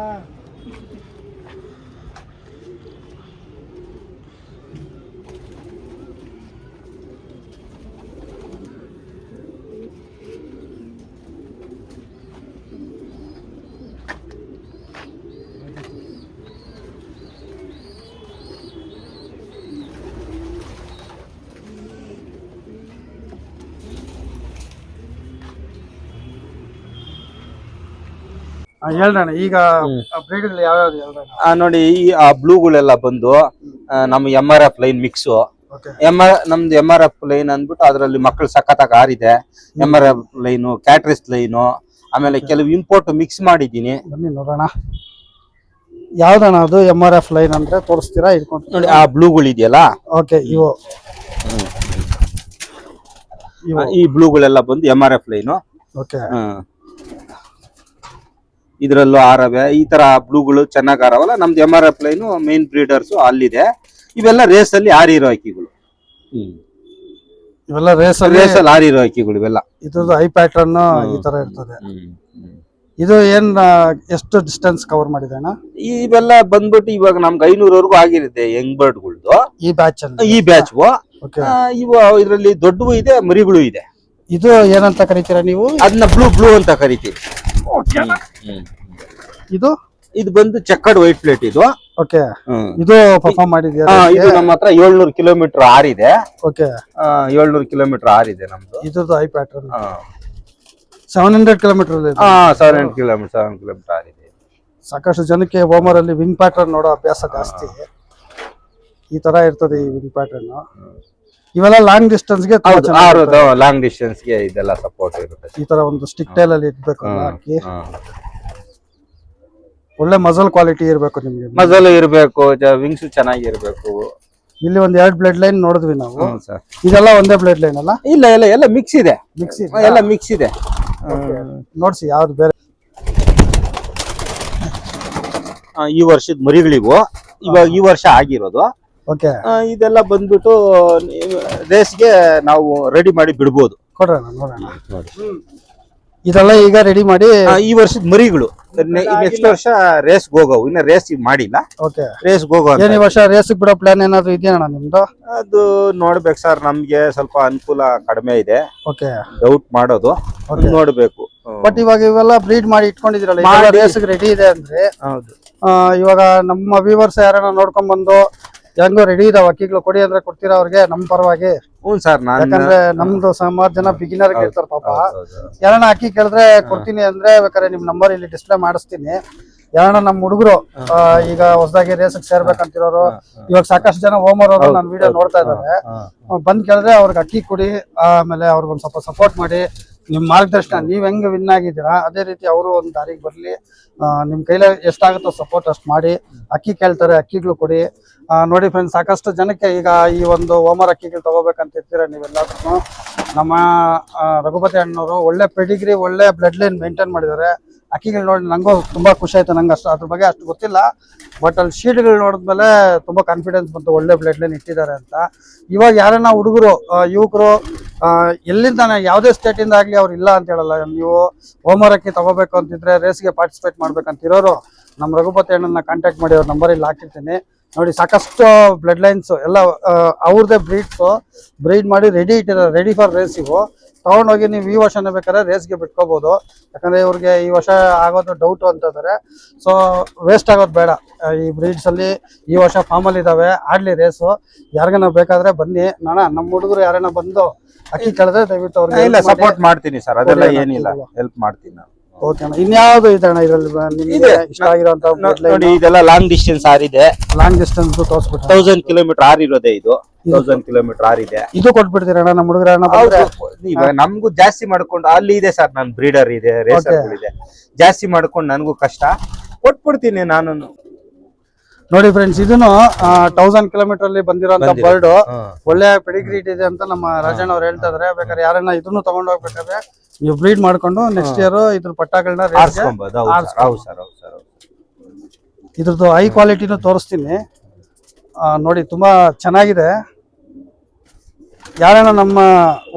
Speaker 1: ಹೇಳ್ರಣ, ಈಗ ಬ್ರೀಡ್ಗಳು ಯಾವ್ಯಾವ್ದು ಹೇಳ್ರಣ.
Speaker 3: ನೋಡಿ, ಈ ಬ್ಲೂಗಳೆಲ್ಲ ಬಂದು ನಮ್ಮ MRF ಲೈನ್ ಮಿಕ್ಸು. ನಮ್ದು MRF ಲೈನ್ ಅಂದ್ಬಿಟ್ಟು ಅದ್ರಲ್ಲಿ ಮಕ್ಕಳು ಸಖತ್ತಾಗಿ ಆರಿದೆ. MRF ಲೈನು, ಕ್ಯಾಟ್ರಿಸ್ ಲೈನು, ಆಮೇಲೆ ಕೆಲವು ಇಂಪೋರ್ಟ್ ಮಿಕ್ಸ್ ಮಾಡಿದ್ದೀನಿ.
Speaker 1: ಬನ್ನಿ ನೋಡೋಣ, ಯಾವ್ದಣ್ಣ ಅದು MRF ಲೈನ್ ಅಂದ್ರೆ ತೋರಿಸ್ತೀರಾ? ಇಟ್ಕೊಂಡು
Speaker 3: ನೋಡಿ, ಆ ಬ್ಲೂಗಳು ಇದೆಯಲ್ಲ,
Speaker 1: ಓಕೆ,
Speaker 3: ಈ ಬ್ಲೂಗಳೆಲ್ಲ ಬಂದು MRF ಲೈನು.
Speaker 1: ಓಕೆ,
Speaker 3: ಇದ್ರಲ್ಲೂ ಆರವೆ. ಈ ತರ ಬ್ಲೂಗಳು ಚೆನ್ನಾಗಿ ಆರವಲ್ಲ, ನಮ್ದು MRF ಲೈನು ಮೇನ್ ಬ್ರೀಡರ್ಸ್ ಅಲ್ಲಿದೆ. ಇವೆಲ್ಲ ರೇಸ್ ಅಲ್ಲಿ ಆರಿರೋ ಅಕ್ಕಿಗಳು.
Speaker 1: ಇವೆಲ್ಲ ರೇಸ್
Speaker 3: ಅಲ್ಲಿ ಆರಿರೋ ಅಕ್ಕಿಗಳು ಇವೆಲ್ಲ.
Speaker 1: ಇದ್ರದ್ದು ಐ ಪ್ಯಾಟರ್ನ್ ಈ ತರ ಇರ್ತದೆ. ಇದು ಏನ್ ಎಷ್ಟು ಡಿಸ್ಟೆನ್ಸ್ ಕವರ್ ಮಾಡಿದೆ ಅಣ್ಣ
Speaker 3: ಇವೆಲ್ಲ ಬಂದ್ಬಿಟ್ಟು ಇವಾಗ ನಮ್ಗೆ 500 ಆಗಿರುತ್ತೆ ಯಂಗ್ ಬರ್ಡ್ಗಳ್ದು
Speaker 1: ಈ ಬ್ಯಾಚ್ ಅಲ್ಲಿ?
Speaker 3: ಈ ಬ್ಯಾಚ್
Speaker 1: ಓಕೆ.
Speaker 3: ಇವು ಇದ್ರಲ್ಲಿ ದೊಡ್ಡವು ಇದೆ, ಮರಿಗಳು ಇದೆ.
Speaker 1: ಇದು ಏನಂತ ಕರಿತೀರಾ ನೀವು?
Speaker 3: ಅದನ್ನ ಬ್ಲೂ ಅಂತ ಕರಿತೀವಿ.
Speaker 1: ಇದು
Speaker 3: ಇದು ಬಂದು ಚೆಕ್ಕರ್ಡ್ ವೈಟ್ ಪ್ಲೇಟ್ ಇದು.
Speaker 1: ಓಕೆ. ಇದು ಪರ್ಫಾರ್ಮ್ ಮಾಡಿದ್ಯಾ?
Speaker 3: ಇದು ನಮ್ಮ ಹತ್ರ 700 ಕಿಲೋಮೀಟರ್ ಆರಿದೆ.
Speaker 1: ಓಕೆ.
Speaker 3: 700 ಕಿಲೋಮೀಟರ್ ಆರಿದೆ ನಮ್ದು.
Speaker 1: ಇದ್ರದ್ದು ಐ ಪ್ಯಾಟರ್ನ್ 700 ಕಿಲೋಮೀಟರ್
Speaker 3: 700 ಕಿಲೋಮೀಟರ್ ಆರಿದೆ.
Speaker 1: ಸಾಕಷ್ಟು ಜನಕ್ಕೆ ಹೋಮರ್ ಅಲ್ಲಿ ವಿಂಗ್ ಪ್ಯಾಟರ್ನ್ ನೋಡೋ ಅಭ್ಯಾಸ ಜಾಸ್ತಿ. ಈ ತರ ಇರ್ತದೆ ಈ ವಿಂಗ್ ಪ್ಯಾಟರ್ನ್. ಇವೆಲ್ಲ ಲಾಂಗ್ ಡಿಸ್ಟೆನ್ಸ್ ಗೆ
Speaker 3: ಲಾಂಗ್ ಡಿಸ್ಟೆನ್ಸ್ ಗೆ ಇದೆಲ್ಲ ಸಪೋರ್ಟ್ ಇರುತ್ತೆ.
Speaker 1: ಈ ತರ ಒಂದು ಸ್ಟಿಕ್ ಟೈಲ್ ಅಲ್ಲಿ ಇಟ್ಬೇಕು ಹಾಕಿ. ಒಳ್ಳೆ ಮಜಲ್ ಕ್ವಾಲಿಟಿ ಇರಬೇಕು ನಿಮ್ಗೆ.
Speaker 3: ಮಜಲ್ ಇರಬೇಕು, ವಿಂಗ್ಸ್ ಚೆನ್ನಾಗಿರ್ಬೇಕು.
Speaker 1: ಇಲ್ಲಿ ಒಂದ್ 2 ಬ್ಲೇಡ್ ಲೈನ್ ನೋಡಿದ್ವಿ ನಾವು. ಇದೆಲ್ಲ ಒಂದೇ ಬ್ಲೇಡ್ ಲೈನ್ ಅಲ್ಲ?
Speaker 3: ಇಲ್ಲ ಎಲ್ಲ ಮಿಕ್ಸ್ ಇದೆ. ಎಲ್ಲ ಮಿಕ್ಸ್ ಇದೆ.
Speaker 1: ನೋಡ್ಸಿ ಯಾವ್ದು ಬೇರೆ.
Speaker 3: ಈ ವರ್ಷದ ಮರಿಗಳಿವು ಇವಾಗ ಈ ವರ್ಷ ಆಗಿರೋದು.
Speaker 1: ಓಕೆ.
Speaker 3: ಇದೆಲ್ಲ ಬಂದ್ಬಿಟ್ಟು ರೇಸ್ಗೆ ನಾವು ರೆಡಿ ಮಾಡಿ ಬಿಡ್ಬೋದು.
Speaker 1: ಕೊಡ್ರಣ ನೋಡೋಣ. ಇದೆಲ್ಲ ಈಗ ರೆಡಿ ಮಾಡಿ
Speaker 3: ಈ ವರ್ಷದ ಮರಿಗಳು ನೆಕ್ಸ್ಟ್ ವರ್ಷ ರೇಸ್ ಹೋಗವು. ಇನ್ನ ರೇಸ್ ಮಾಡಿಲ್ಲ.
Speaker 1: ಓಕೆ.
Speaker 3: ರೇಸ್ ಹೋಗೋ
Speaker 1: ಏನ್ ಈ ವರ್ಷ ರೇಸ್ ಬಿಡೋ ಪ್ಲಾನ್ ಏನಾದ್ರು ಇದೆಯಣ್ಣ ನಿಮ್ದು?
Speaker 3: ಅದು ನೋಡ್ಬೇಕು ಸರ್, ನಮ್ಗೆ ಸ್ವಲ್ಪ ಅನುಕೂಲ ಕಡಿಮೆ ಇದೆ.
Speaker 1: ಓಕೆ.
Speaker 3: ಡೌಟ್ ಮಾಡೋದು ನೋಡ್ಬೇಕು.
Speaker 1: ಬಟ್ ಇವಾಗ ಇವೆಲ್ಲ ಬ್ರೀಡ್ ಮಾಡಿ ಇಟ್ಕೊಂಡಿದ್ರಲ್ಲ, ರೇಸ್ ರೆಡಿ ಇದೆ ಅಂದ್ರೆ
Speaker 3: ಹೌದು.
Speaker 1: ಇವಾಗ ನಮ್ಮ ವ್ಯೂವರ್ಸ್ ಯಾರನ್ನ ನೋಡ್ಕೊಂಡ್ ಬಂದು ಹೆಂಗೋ ರೆಡಿ ಇದಾವ ಅಕ್ಕಿಗಳು ಕೊಡಿ ಅಂದ್ರೆ ಕೊಡ್ತೀರಾ ಅವ್ರಿಗೆ ನಮ್ಮ ಪರವಾಗಿ?
Speaker 3: ಹ್ಞೂ ಸರ್.
Speaker 1: ಯಾಕಂದ್ರೆ ನಮ್ದು ಸುಮಾರು ಜನ ಬಿಗಿನರ್ ಇರ್ತಾರ ಪಾಪ. ಯಾರನ್ನ ಅಕ್ಕಿ ಕೇಳಿದ್ರೆ ಕೊಡ್ತೀನಿ ಅಂದ್ರೆ ಬೇಕಾದ್ರೆ ನಿಮ್ ನಂಬರ್ ಇಲ್ಲಿ ಡಿಸ್ಪ್ಲೇ ಮಾಡಿಸ್ತೀನಿ. ಯಾರನ್ನ ನಮ್ಮ ಹುಡುಗರು ಈಗ ಹೊಸದಾಗಿ ರೇಸ್ಗೆ ಸೇರ್ಬೇಕಂತಿರೋರು, ಇವಾಗ ಸಾಕಷ್ಟು ಜನ ಹೋಮರ್ ಅವರು ನನ್ನ ವಿಡಿಯೋ ನೋಡ್ತಾ ಇದಾರೆ, ಬಂದ್ ಕೇಳಿದ್ರೆ ಅವ್ರಿಗೆ ಅಕ್ಕಿ ಕೊಡಿ, ಆಮೇಲೆ ಅವ್ರಿಗೊಂದ್ ಸ್ವಲ್ಪ ಸಪೋರ್ಟ್ ಮಾಡಿ. ನಿಮ್ ಮಾರ್ಗದರ್ಶನ ನೀವ್ ಹೆಂಗ್ ವಿನ್ ಆಗಿದ್ದೀರಾ ಅದೇ ರೀತಿ ಅವರು ಒಂದ್ ದಾರಿಗೆ ಬರ್ಲಿ. ನಿಮ್ ಕೈಲಿ ಎಷ್ಟಾಗುತ್ತೋ ಸಪೋರ್ಟ್ ಅಷ್ಟು ಮಾಡಿ. ಅಕ್ಕಿ ಕೇಳ್ತಾರೆ, ಅಕ್ಕಿಗಳು ಕೊಡಿ. ನೋಡಿ ಫ್ರೆಂಡ್ಸ್, ಸಾಕಷ್ಟು ಜನಕ್ಕೆ ಈಗ ಈ ಒಂದು ಹೋಮರ್ ಅಕ್ಕಿಗಳು ತಗೋಬೇಕಂತ ಇರ್ತೀರ ನೀವೆಲ್ಲರೂ. ನಮ್ಮ ರಘುಪತಿ ಅಣ್ಣವರು ಒಳ್ಳೆ ಪೆಡಿಗ್ರಿ, ಒಳ್ಳೆ ಬ್ಲಡ್ ಲೈನ್ ಮೇಂಟೈನ್ ಮಾಡಿದ್ದಾರೆ. ಅಕ್ಕಿಗಳು ನೋಡಿ ನಂಗೂ ತುಂಬಾ ಖುಷಿ ಆಯ್ತು. ನಂಗೆ ಅದ್ರ ಬಗ್ಗೆ ಅಷ್ಟು ಗೊತ್ತಿಲ್ಲ, ಬಟ್ ಅಲ್ಲಿ ಶೀಟ್ಗಳು ನೋಡಿದ್ಮೇಲೆ ತುಂಬಾ ಕಾನ್ಫಿಡೆನ್ಸ್ ಬಂತು, ಒಳ್ಳೆ ಬ್ಲಡ್ ಲೈನ್ ಇಟ್ಟಿದ್ದಾರೆ ಅಂತ. ಇವಾಗ ಯಾರನ್ನ ಹುಡುಗರು ಯುವಕರು ಎಲ್ಲಿಂದ ಯಾವುದೇ ಸ್ಟೇಟ್ ಇಂದ ಆಗ್ಲಿ ಅವ್ರು ಇಲ್ಲ ಅಂತ ಹೇಳಲ್ಲ. ನೀವು ಹೋಮರ್ ಅಕ್ಕಿ ತಗೋಬೇಕು ಅಂತಿದ್ರೆ, ರೇಸ್ಗೆ ಪಾರ್ಟಿಸಿಪೇಟ್ ಮಾಡ್ಬೇಕಂತಿರೋರು ನಮ್ಮ ರಘುಪತಿ ಅಣ್ಣನ ಕಾಂಟ್ಯಾಕ್ಟ್ ಮಾಡಿ, ಅವ್ರ ನಂಬರ್ ಇಲ್ಲಿ ಹಾಕಿರ್ತೀನಿ. ನೋಡಿ ಸಾಕಷ್ಟು ಬ್ಲಡ್ ಲೈನ್ಸ್ ಎಲ್ಲ ಅವ್ರದೇ ಬ್ರೀಡ್ ಮಾಡಿ ರೆಡಿ ಇಟ್ಟಿದ್ದಾರೆ, ರೆಡಿ ಫಾರ್ ರೇಸ್. ಇವು ತಗೊಂಡೋಗಿ ನೀವು ಈ ವರ್ಷನೇ ಬೇಕಾದ್ರೆ ರೇಸ್ಗೆ ಬಿಟ್ಕೋಬಹುದು. ಯಾಕಂದ್ರೆ ಇವ್ರಿಗೆ ಈ ವರ್ಷ ಆಗೋದು ಡೌಟ್ ಅಂತಿದ್ದಾರೆ. ಸೊ ವೇಸ್ಟ್ ಆಗೋದು ಬೇಡ. ಈ ಬ್ರೀಡ್ಸ್ ಅಲ್ಲಿ ಈ ವರ್ಷ ಫಾರ್ಮ್ ಅಲ್ಲಿ ಇದಾವೆ, ಆಡ್ಲಿ ರೇಸು. ಯಾರಿಗಾನ ಬೇಕಾದ್ರೆ ಬನ್ನಿ. ನಮ್ಮ ಹುಡುಗರು ಯಾರನ್ನ ಬಂದು ಅಕ್ಕಿ ಕೇಳಿದ್ರೆ ದಯವಿಟ್ಟು ಅವ್ರಿಗೆ
Speaker 3: ಸಪೋರ್ಟ್ ಮಾಡ್ತೀನಿ ಸರ್, ಅದೆಲ್ಲ ಏನಿಲ್ಲ, ಹೆಲ್ಪ್ ಮಾಡ್ತೀನಿ ನಾನು.
Speaker 1: ಓಕೆ. ಇನ್ಯಾವುದು ಇದೆ ಅಣ್ಣ ಇದರಲ್ಲಿ ನಿಮಗೆ ಇಷ್ಟ ಆಗಿರೋಂತ?
Speaker 3: ನೋಡಿ ಇದೆಲ್ಲ ಲಾಂಗ್ ಡಿಸ್ಟೆನ್ಸ್ ಆರಿದೆ.
Speaker 1: ಲಾಂಗ್ ಡಿಸ್ಟೆನ್ಸ್ ತೋರಿಸ್ಬಿಟ್ಟು
Speaker 3: 1000 ಕಿಲೋಮೀಟರ್ ಆರಿರೋದೇ ಇದು. 1000 ಕಿಲೋಮೀಟರ್ ಆರಿದೆ.
Speaker 1: ಇದು ಕೊಟ್ಬಿಡ್ತೀರಣ್ಣ ನಮ್ಮ ಹುಡುಗರಣ್ಣ?
Speaker 3: ಇವಾಗ ನಮ್ಗೂ ಜಾಸ್ತಿ ಮಾಡ್ಕೊಂಡು ಅಲ್ಲಿ ಇದೆ ಸರ್, ನನ್ ಬ್ರೀಡರ್ ಇದೆ, ರೇಸರ್ ಇದೆ. ಜಾಸ್ತಿ ಮಾಡ್ಕೊಂಡು ನನ್ಗೂ ಕಷ್ಟ, ಕೊಟ್ಬಿಡ್ತೀನಿ ನಾನು.
Speaker 1: ನೋಡಿ ಫ್ರೆಂಡ್ಸ್, ಇದನ್ನು 1000 ಕಿಲೋಮೀಟರ್ ಅಲ್ಲಿ ಬಂದಿರೋಂತ ಬರ್ಡ್ ಒಳ್ಳೆ ಪೆಡಿಗ್ರಿ ಇದೆ ಅಂತ ನಮ್ಮ ರಾಜಣ್ಣ ಅವ್ರು ಹೇಳ್ತಾ ಇದಾರೆ. ಬೇಕಾದ್ರೆ ಯಾರನ್ನ ಇದನ್ನು ತಗೊಂಡ್ ಹೋಗ್ಬೇಕಾದ್ರೆ ನೀವು ಬ್ರೀಡ್ ಮಾಡ್ಕೊಂಡು ನೆಕ್ಸ್ಟ್ ಇಯರ್ ಇದ್ರ ಪಟ್ಟಾಗಳನ್ನ ಇದ್ರದ್ದು ಹೈ ಕ್ವಾಲಿಟಿನೂ ತೋರಿಸ್ತೀನಿ. ನೋಡಿ ತುಂಬಾ ಚೆನ್ನಾಗಿದೆ. ಯಾರನ್ನ ನಮ್ಮ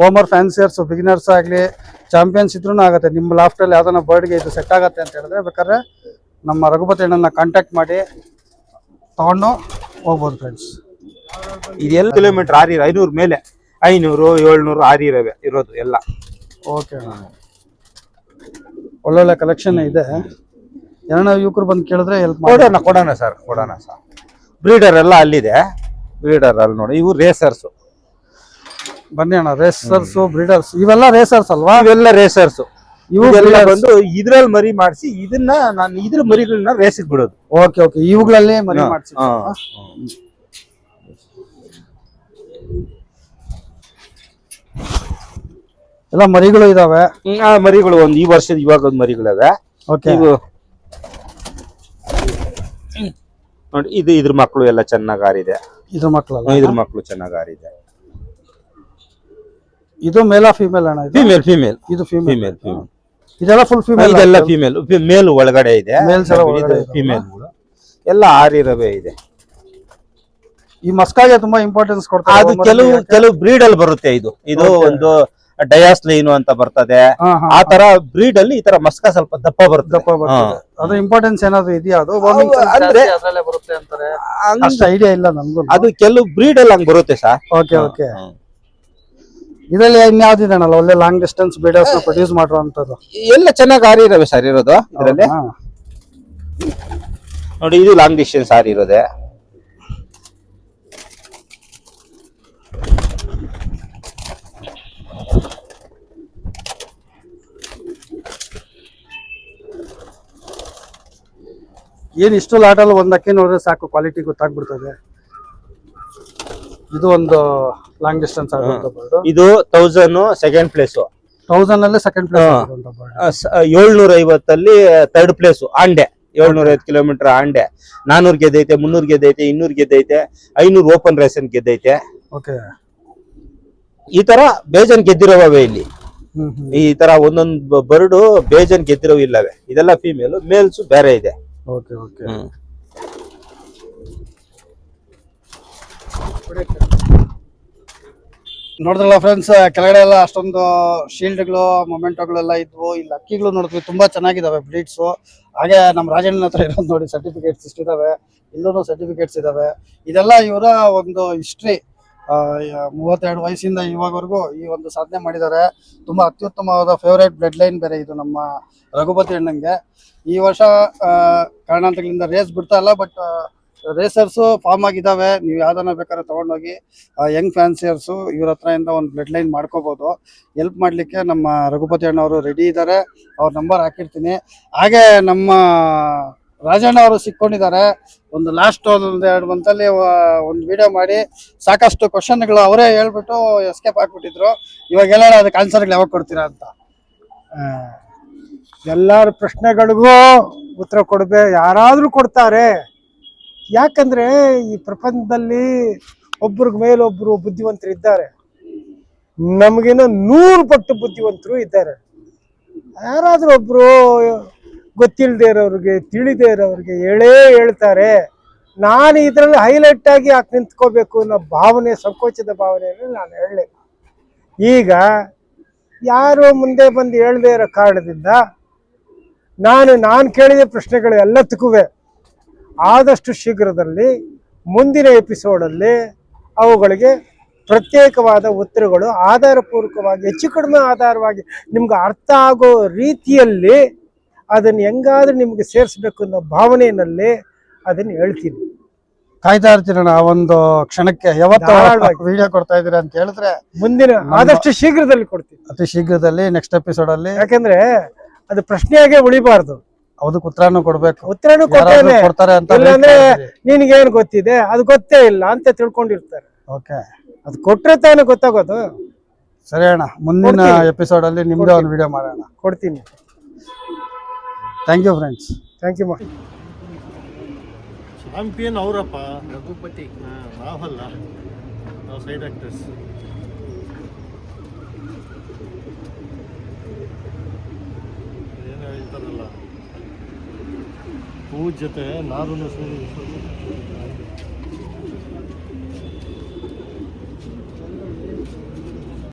Speaker 1: ಹೋಮರ್ ಫ್ಯಾನ್ಸಿಯರ್ಸ್, ಬಿಗಿನರ್ಸ್ ಆಗ್ಲಿ, ಚಾಂಪಿಯನ್ಸ್ ಇದ್ರೂ ಆಗುತ್ತೆ. ನಿಮ್ಮ ಲಾಫ್ಟ್ ಅಲ್ಲಿ ಯಾವ್ದನ್ನ ಬರ್ಡ್ಗೆ ಇದು ಸೆಟ್ ಆಗತ್ತೆ ಅಂತ ಹೇಳಿದ್ರೆ ಬೇಕಾದ್ರೆ ನಮ್ಮ ರಘುಪತಿ ಅಣ್ಣನ ಕಾಂಟ್ಯಾಕ್ಟ್ ಮಾಡಿ ತಗೊಂಡು ಹೋಗ್ಬೋದು ಫ್ರೆಂಡ್ಸ್.
Speaker 3: ಇದೆಲ್ಲ ಕಿಲೋಮೀಟರ್ ಆರಿ 500 ಮೇಲೆ 500 700 ಆರಿ ಇರೋದು ಎಲ್ಲ.
Speaker 1: ಓಕೆ. ಒಳ್ಳೊಳ್ಳೆ ಕಲೆಕ್ಷನ್ ಇದೆ. ಏನೋ ಯುವಕರು ಬಂದು ಕೇಳಿದ್ರೆ ಹೆಲ್ಪ್
Speaker 3: ಕೊಡೋಣ ಸರ್. ಬ್ರೀಡರ್ ಎಲ್ಲ ಅಲ್ಲಿದೆ. ಬ್ರೀಡರ್ ಅಲ್ಲಿ ನೋಡಿ, ಇವು ರೇಸರ್ಸ್.
Speaker 1: ಬನ್ನಿ ಅಣ್ಣ, ರೇಸರ್ಸ್, ಬ್ರೀಡರ್ಸ್ ಇವೆಲ್ಲ ರೇಸರ್ಸ್ ಅಲ್ವಾ?
Speaker 3: ಇವೆಲ್ಲ ರೇಸರ್ಸ್. ಇವೆಲ್ಲ ಬಂದು ಇದ್ರಲ್ಲಿ ಮರಿ ಮಾಡಿಸಿ ಇದನ್ನ ನಾನು ಇದ್ರ ಮರಿಗಳನ್ನ ರೇಸಿಗೆ ಬಿಡೋದು.
Speaker 1: Okay okay. ಇವುಗಳಲ್ಲಿ ಮರಿ ಮಾಡಿಸಿ ಎಲ್ಲ ಮರಿಗಳು ಇದಾವೆ.
Speaker 3: ಮರಿಗಳು ಒಂದು ಈ ವರ್ಷದ ಇವಾಗ ಒಂದು ಮರಿಗಳಿವೆ. ನೋಡಿ ಇದ್ರ ಮಕ್ಕಳು ಎಲ್ಲ ಚೆನ್ನಾಗಿ ಆರಿದೆ.
Speaker 1: ಇದ್ರ
Speaker 3: ಮಕ್ಕಳು ಚೆನ್ನಾಗಿ ಆರಿದೆ.
Speaker 1: ಇದು ಮೇಲಾ ಫಿಮೇಲ್ ಅಣ್ಣ?
Speaker 3: ಫಿಮೇಲ್.
Speaker 1: ಇದು ಫಿಮೇಲ್. ಇದೆಲ್ಲ ಫುಲ್ ಫಿಮೇಲ್?
Speaker 3: ಇದೆಲ್ಲ ಫಿಮೇಲ್. ಮೇಲ್ ಒಳಗಡೆ ಇದೆ, ಫಿಮೇಲ್ ಎಲ್ಲ ಆರಿರವೇ ಇದೆ.
Speaker 1: ಈ ಮಸ್ಕಾಗೆ ತುಂಬಾ ಇಂಪಾರ್ಟೆನ್ಸ್ ಕೊಡ್ತಾರೆ.
Speaker 3: ಅದು ಕೆಲವು ಬ್ರೀಡ್ ಅಲ್ಲಿ ಬರುತ್ತೆ. ಇದು ಒಂದು ಡಯಾಸ್ ಲೈನು ಅಂತ ಬರ್ತದೆ. ಆ ತರ ಬ್ರೀಡ್ ಅಲ್ಲಿ ಈ ತರ ಮಸ್ಕ ಸ್ವಲ್ಪ ದಪ್ಪ ಬರ್ತದೆ.
Speaker 1: ಅದು ಇಂಪಾರ್ಟೆನ್ಸ್ ಏನಾದ್ರು ಇದೆಯಾ? ಅದು
Speaker 3: ಅಂದ್ರೆ
Speaker 1: ಅದ್ರಲ್ಲೇ ಬರುತ್ತೆ ಅಂತಾರೆ, ಅಷ್ಟು ಐಡಿಯಾ ಇಲ್ಲ ನನ್ಗೂ.
Speaker 3: ಅದು ಕೆಲವು ಬ್ರೀಡ್ ಅಲ್ಲಿ ಹಂಗ್ ಬರುತ್ತೆ ಸರ್.
Speaker 1: Okay okay. ಇದರಲ್ಲಿ ಇನ್ಯಾವ್ದಿದೆ ಅಣ್ಣ ಒಳ್ಳೆ ಲಾಂಗ್ ಡಿಸ್ಟೆನ್ಸ್ ಬ್ರೀಡರ್ಸ್ ಪ್ರೊಡ್ಯೂಸ್ ಮಾಡುವಂತದ್ದು?
Speaker 3: ಎಲ್ಲ ಚೆನ್ನಾಗಿ ಆರಿರವೆ ಸರ್ ಇರೋದು ಇದರಲ್ಲಿ. ನೋಡಿ ಇದು ಲಾಂಗ್ ಡಿಸ್ಟೆನ್ಸ್ ಆರಿರೋದೆ.
Speaker 1: ಏನ್ ಇಷ್ಟು ಲಾಟಲ್ಲಿ ಒಂದಕ್ಕೆ ನೋಡಿದ್ರೆ ಸಾಕು, ಕ್ವಾಲಿಟಿ ಗೊತ್ತಾಗ್ಬಿಡ್ತದೆ. ಇದು ಒಂದು ಲಾಂಗ್ ಡಿಸ್ಟೆನ್ಸ್ ಆಗುವಂತ.
Speaker 3: ಇದು 1000 ಸೆಕೆಂಡ್ ಪ್ಲೇಸ್,
Speaker 1: 1000 ಅಲ್ಲಿ ಸೆಕೆಂಡ್ ಪ್ಲೇಸ್,
Speaker 3: 750 ಅಲ್ಲಿ ಥರ್ಡ್ ಪ್ಲೇಸ್. ಆಂಡೆ 750 ಕಿಲೋಮೀಟರ್ ಆಂಡೆ 400 ಗೆದ್ದೈತೆ, 300 ಗೆದ್ದೈತೆ, 200 ಗೆದ್ದೈತೆ, 500 ಓಪನ್ ರೇಸನ್ ಗೆದ್ದೈತೆ.
Speaker 1: ಓಕೆ.
Speaker 3: ಈ ತರ ಬೇಜನ್ ಗೆದ್ದಿರೋವೇ ಇಲ್ಲಿ. ಈ ತರ ಒಂದೊಂದು ಬರ್ಡು ಬೇಜನ್ ಗೆದ್ದಿರೋ ಇಲ್ಲವೇ. ಇದೆಲ್ಲ ಫೀಮೇಲ್, ಮೇಲ್ಸ್ ಬೇರೆ ಇದೆ.
Speaker 1: Okay okay. ನೋಡಿದ್ರಲ್ಲ ಫ್ರೆಂಡ್ಸ್, ಕೆಳಗಡೆ ಎಲ್ಲ ಅಷ್ಟೊಂದು ಶೀಲ್ಡ್ಗಳು ಮೊಮೆಂಟೋಗಳೆಲ್ಲ ಇದ್ವು. ಇಲ್ಲಿ ಅಕ್ಕಿಗಳು ನೋಡಿದ್ವಿ, ತುಂಬಾ ಚೆನ್ನಾಗಿದಾವೆ ಬ್ರೀಡ್ಸು. ಹಾಗೆ ನಮ್ಮ ರಾಜಣ್ಣನ ಹತ್ರ ಇರೋದು ನೋಡಿ ಸರ್ಟಿಫಿಕೇಟ್ಸ್ ಇಷ್ಟಿದಾವೆ, ಇಲ್ಲೂ ಸರ್ಟಿಫಿಕೇಟ್ಸ್ ಇದಾವೆ. ಇದೆಲ್ಲ ಇವರ ಒಂದು ಹಿಸ್ಟ್ರಿ. 32 ವಯಸ್ಸಿಂದ ಇವಾಗವರೆಗೂ ಈ ಒಂದು ಸಾಧನೆ ಮಾಡಿದ್ದಾರೆ. ತುಂಬಾ ಅತ್ಯುತ್ತಮವಾದ ಫೇವರೇಟ್ ಬ್ಲಡ್ ಲೈನ್ ಬೇರೆ ಇದು ನಮ್ಮ ರಘುಪತಿ ಅಣ್ಣಂಗೆ. ಈ ವರ್ಷ ಕಾರಣಾಂತರಗಳಿಂದ ರೇಸ್ ಬಿಡ್ತಾ ಇಲ್ಲ, ಬಟ್ ರೇಸರ್ಸು ಫಾರ್ಮ್ ಆಗಿದ್ದಾವೆ. ನೀವು ಯಾವ್ದನ್ನ ಬೇಕಾದ್ರೆ ತಗೊಂಡೋಗಿ ಯಂಗ್ ಫ್ಯಾನ್ಸಿಯರ್ಸು ಇವ್ರ ಹತ್ರ ಇಂದ ಒಂದು ಬ್ಲಡ್ ಲೈನ್ ಮಾಡ್ಕೋಬಹುದು. ಹೆಲ್ಪ್ ಮಾಡ್ಲಿಕ್ಕೆ ನಮ್ಮ ರಘುಪತಿ ಅಣ್ಣವರು ರೆಡಿ ಇದ್ದಾರೆ. ಅವ್ರ ನಂಬರ್ ಹಾಕಿರ್ತೀನಿ. ಹಾಗೆ ನಮ್ಮ ರಾಜಣ್ಣ ಅವರು ಸಿಕ್ಕೊಂಡಿದ್ದಾರೆ. ಒಂದು ಲಾಸ್ಟ್ ಒಂದು 2 ಮಂತಲ್ಲಿ ಒಂದು ವಿಡಿಯೋ ಮಾಡಿ ಸಾಕಷ್ಟು ಕ್ವಶನ್ಗಳು ಅವರೇ ಹೇಳ್ಬಿಟ್ಟು ಎಸ್ಕೇಪ್ ಹಾಕ್ಬಿಟ್ಟಿದ್ರು. ಇವಾಗ ಹೇಳೋಣ ಅದಕ್ಕೆ ಆನ್ಸರ್ಗಳು ಯಾವಾಗ ಕೊಡ್ತೀರಾ ಅಂತ.
Speaker 2: ಎಲ್ಲರ ಪ್ರಶ್ನೆಗಳಿಗೂ ಉತ್ತರ ಯಾರಾದ್ರೂ ಕೊಡ್ತಾರೆ. ಯಾಕಂದ್ರೆ ಈ ಪ್ರಪಂಚದಲ್ಲಿ ಒಬ್ರಿಗೆ ಮೇಲೊಬ್ರು ಬುದ್ಧಿವಂತರು ಇದ್ದಾರೆ, ನಮಗೇನೋ 100 ಪಟ್ಟು ಬುದ್ಧಿವಂತರು ಇದ್ದಾರೆ. ಯಾರಾದ್ರೂ ಒಬ್ರು ಗೊತ್ತಿಲ್ಲದೆ ಇರೋರಿಗೆ, ತಿಳಿದೇ ಇರೋರಿಗೆ ಹೇಳ್ತಾರೆ. ನಾನು ಇದರಲ್ಲಿ ಹೈಲೈಟ್ ಆಗಿ ಯಾಕೆ ನಿಂತ್ಕೋಬೇಕು ಅನ್ನೋ ಭಾವನೆ, ಸಂಕೋಚದ ಭಾವನೆಯನ್ನು ನಾನು ಹೇಳಲಿಲ್ಲ. ಈಗ ಯಾರು ಮುಂದೆ ಬಂದು ಹೇಳದೇ ಇರೋ ಕಾರಣದಿಂದ ನಾನು ಕೇಳಿದ ಪ್ರಶ್ನೆಗಳು ಎಲ್ಲದಕ್ಕೂ ಆದಷ್ಟು ಶೀಘ್ರದಲ್ಲಿ ಮುಂದಿನ ಎಪಿಸೋಡಲ್ಲಿ ಅವುಗಳಿಗೆ ಪ್ರತ್ಯೇಕವಾದ ಉತ್ತರಗಳು ಆಧಾರಪೂರ್ವಕವಾಗಿ, ಹೆಚ್ಚು ಕಡಿಮೆ ಆಧಾರವಾಗಿ ನಿಮ್ಗೆ ಅರ್ಥ ಆಗೋ ರೀತಿಯಲ್ಲಿ ಅದನ್ನು ಹೆಂಗಾದ್ರೂ ನಿಮ್ಗೆ ಸೇರಿಸ್ಬೇಕು ಅನ್ನೋ ಭಾವನೆಯಲ್ಲಿ ಅದನ್ನು ಹೇಳ್ತೀನಿ.
Speaker 1: ಕಾಯ್ತಾ ಇರ್ತೀರಣ್ಣ ಆ ಒಂದು ಕ್ಷಣಕ್ಕೆ. ಯಾವತ್ತು ವಿಡಿಯೋ ಕೊಡ್ತಾ ಇದೀರ ಅಂತ ಹೇಳಿದ್ರೆ
Speaker 2: ಮುಂದಿನ ಆದಷ್ಟು ಶೀಘ್ರದಲ್ಲಿ ಕೊಡ್ತೀನಿ,
Speaker 1: ಅತಿ ಶೀಘ್ರದಲ್ಲಿ ನೆಕ್ಸ್ಟ್ ಎಪಿಸೋಡ್ ಅಲ್ಲಿ.
Speaker 2: ಯಾಕಂದ್ರೆ ಅದು ಪ್ರಶ್ನೆಯಾಗೆ ಉಳಿಬಾರ್ದು,
Speaker 1: ಅದಕ್ಕೆ ಉತ್ತರನೂ ಕೊಡ್ಬೇಕು.
Speaker 2: ಉತ್ತರನೂ
Speaker 1: ಕೊಡ್ತಾರೆ ಅಂತ.
Speaker 2: ಇಲ್ಲಾಂದ್ರೆ ನಿನ್ಗೇನ್ ಗೊತ್ತಿದೆ, ಅದು ಗೊತ್ತೇ ಇಲ್ಲ ಅಂತ ತಿಳ್ಕೊಂಡಿರ್ತಾರೆ.
Speaker 1: ಓಕೆ,
Speaker 2: ಅದು ಕೊಟ್ರೆ ತಾನೇ ಗೊತ್ತಾಗೋದು.
Speaker 1: ಸರಿ ಅಣ್ಣ, ಮುಂದಿನ ಎಪಿಸೋಡ್ ಅಲ್ಲಿ ನಿಮ್ದೇ ಒಂದು ವಿಡಿಯೋ ಮಾಡೋಣ.
Speaker 2: ಕೊಡ್ತೀನಿ.
Speaker 1: Thank you friends.
Speaker 2: Thank you.
Speaker 4: Champion ಅವರಪ್ಪ, ರಘುಪತಿ. ನಾವಲ್ಲ, ನಾವು ಸೈಡ್ ಆಕ್ಟರ್ಸ್. ಏನು ಹೇಳ್ತಾರಲ್ಲ, ಹೂ ಜೊತೆ ನಾರನ್ನು ಸೇರಿ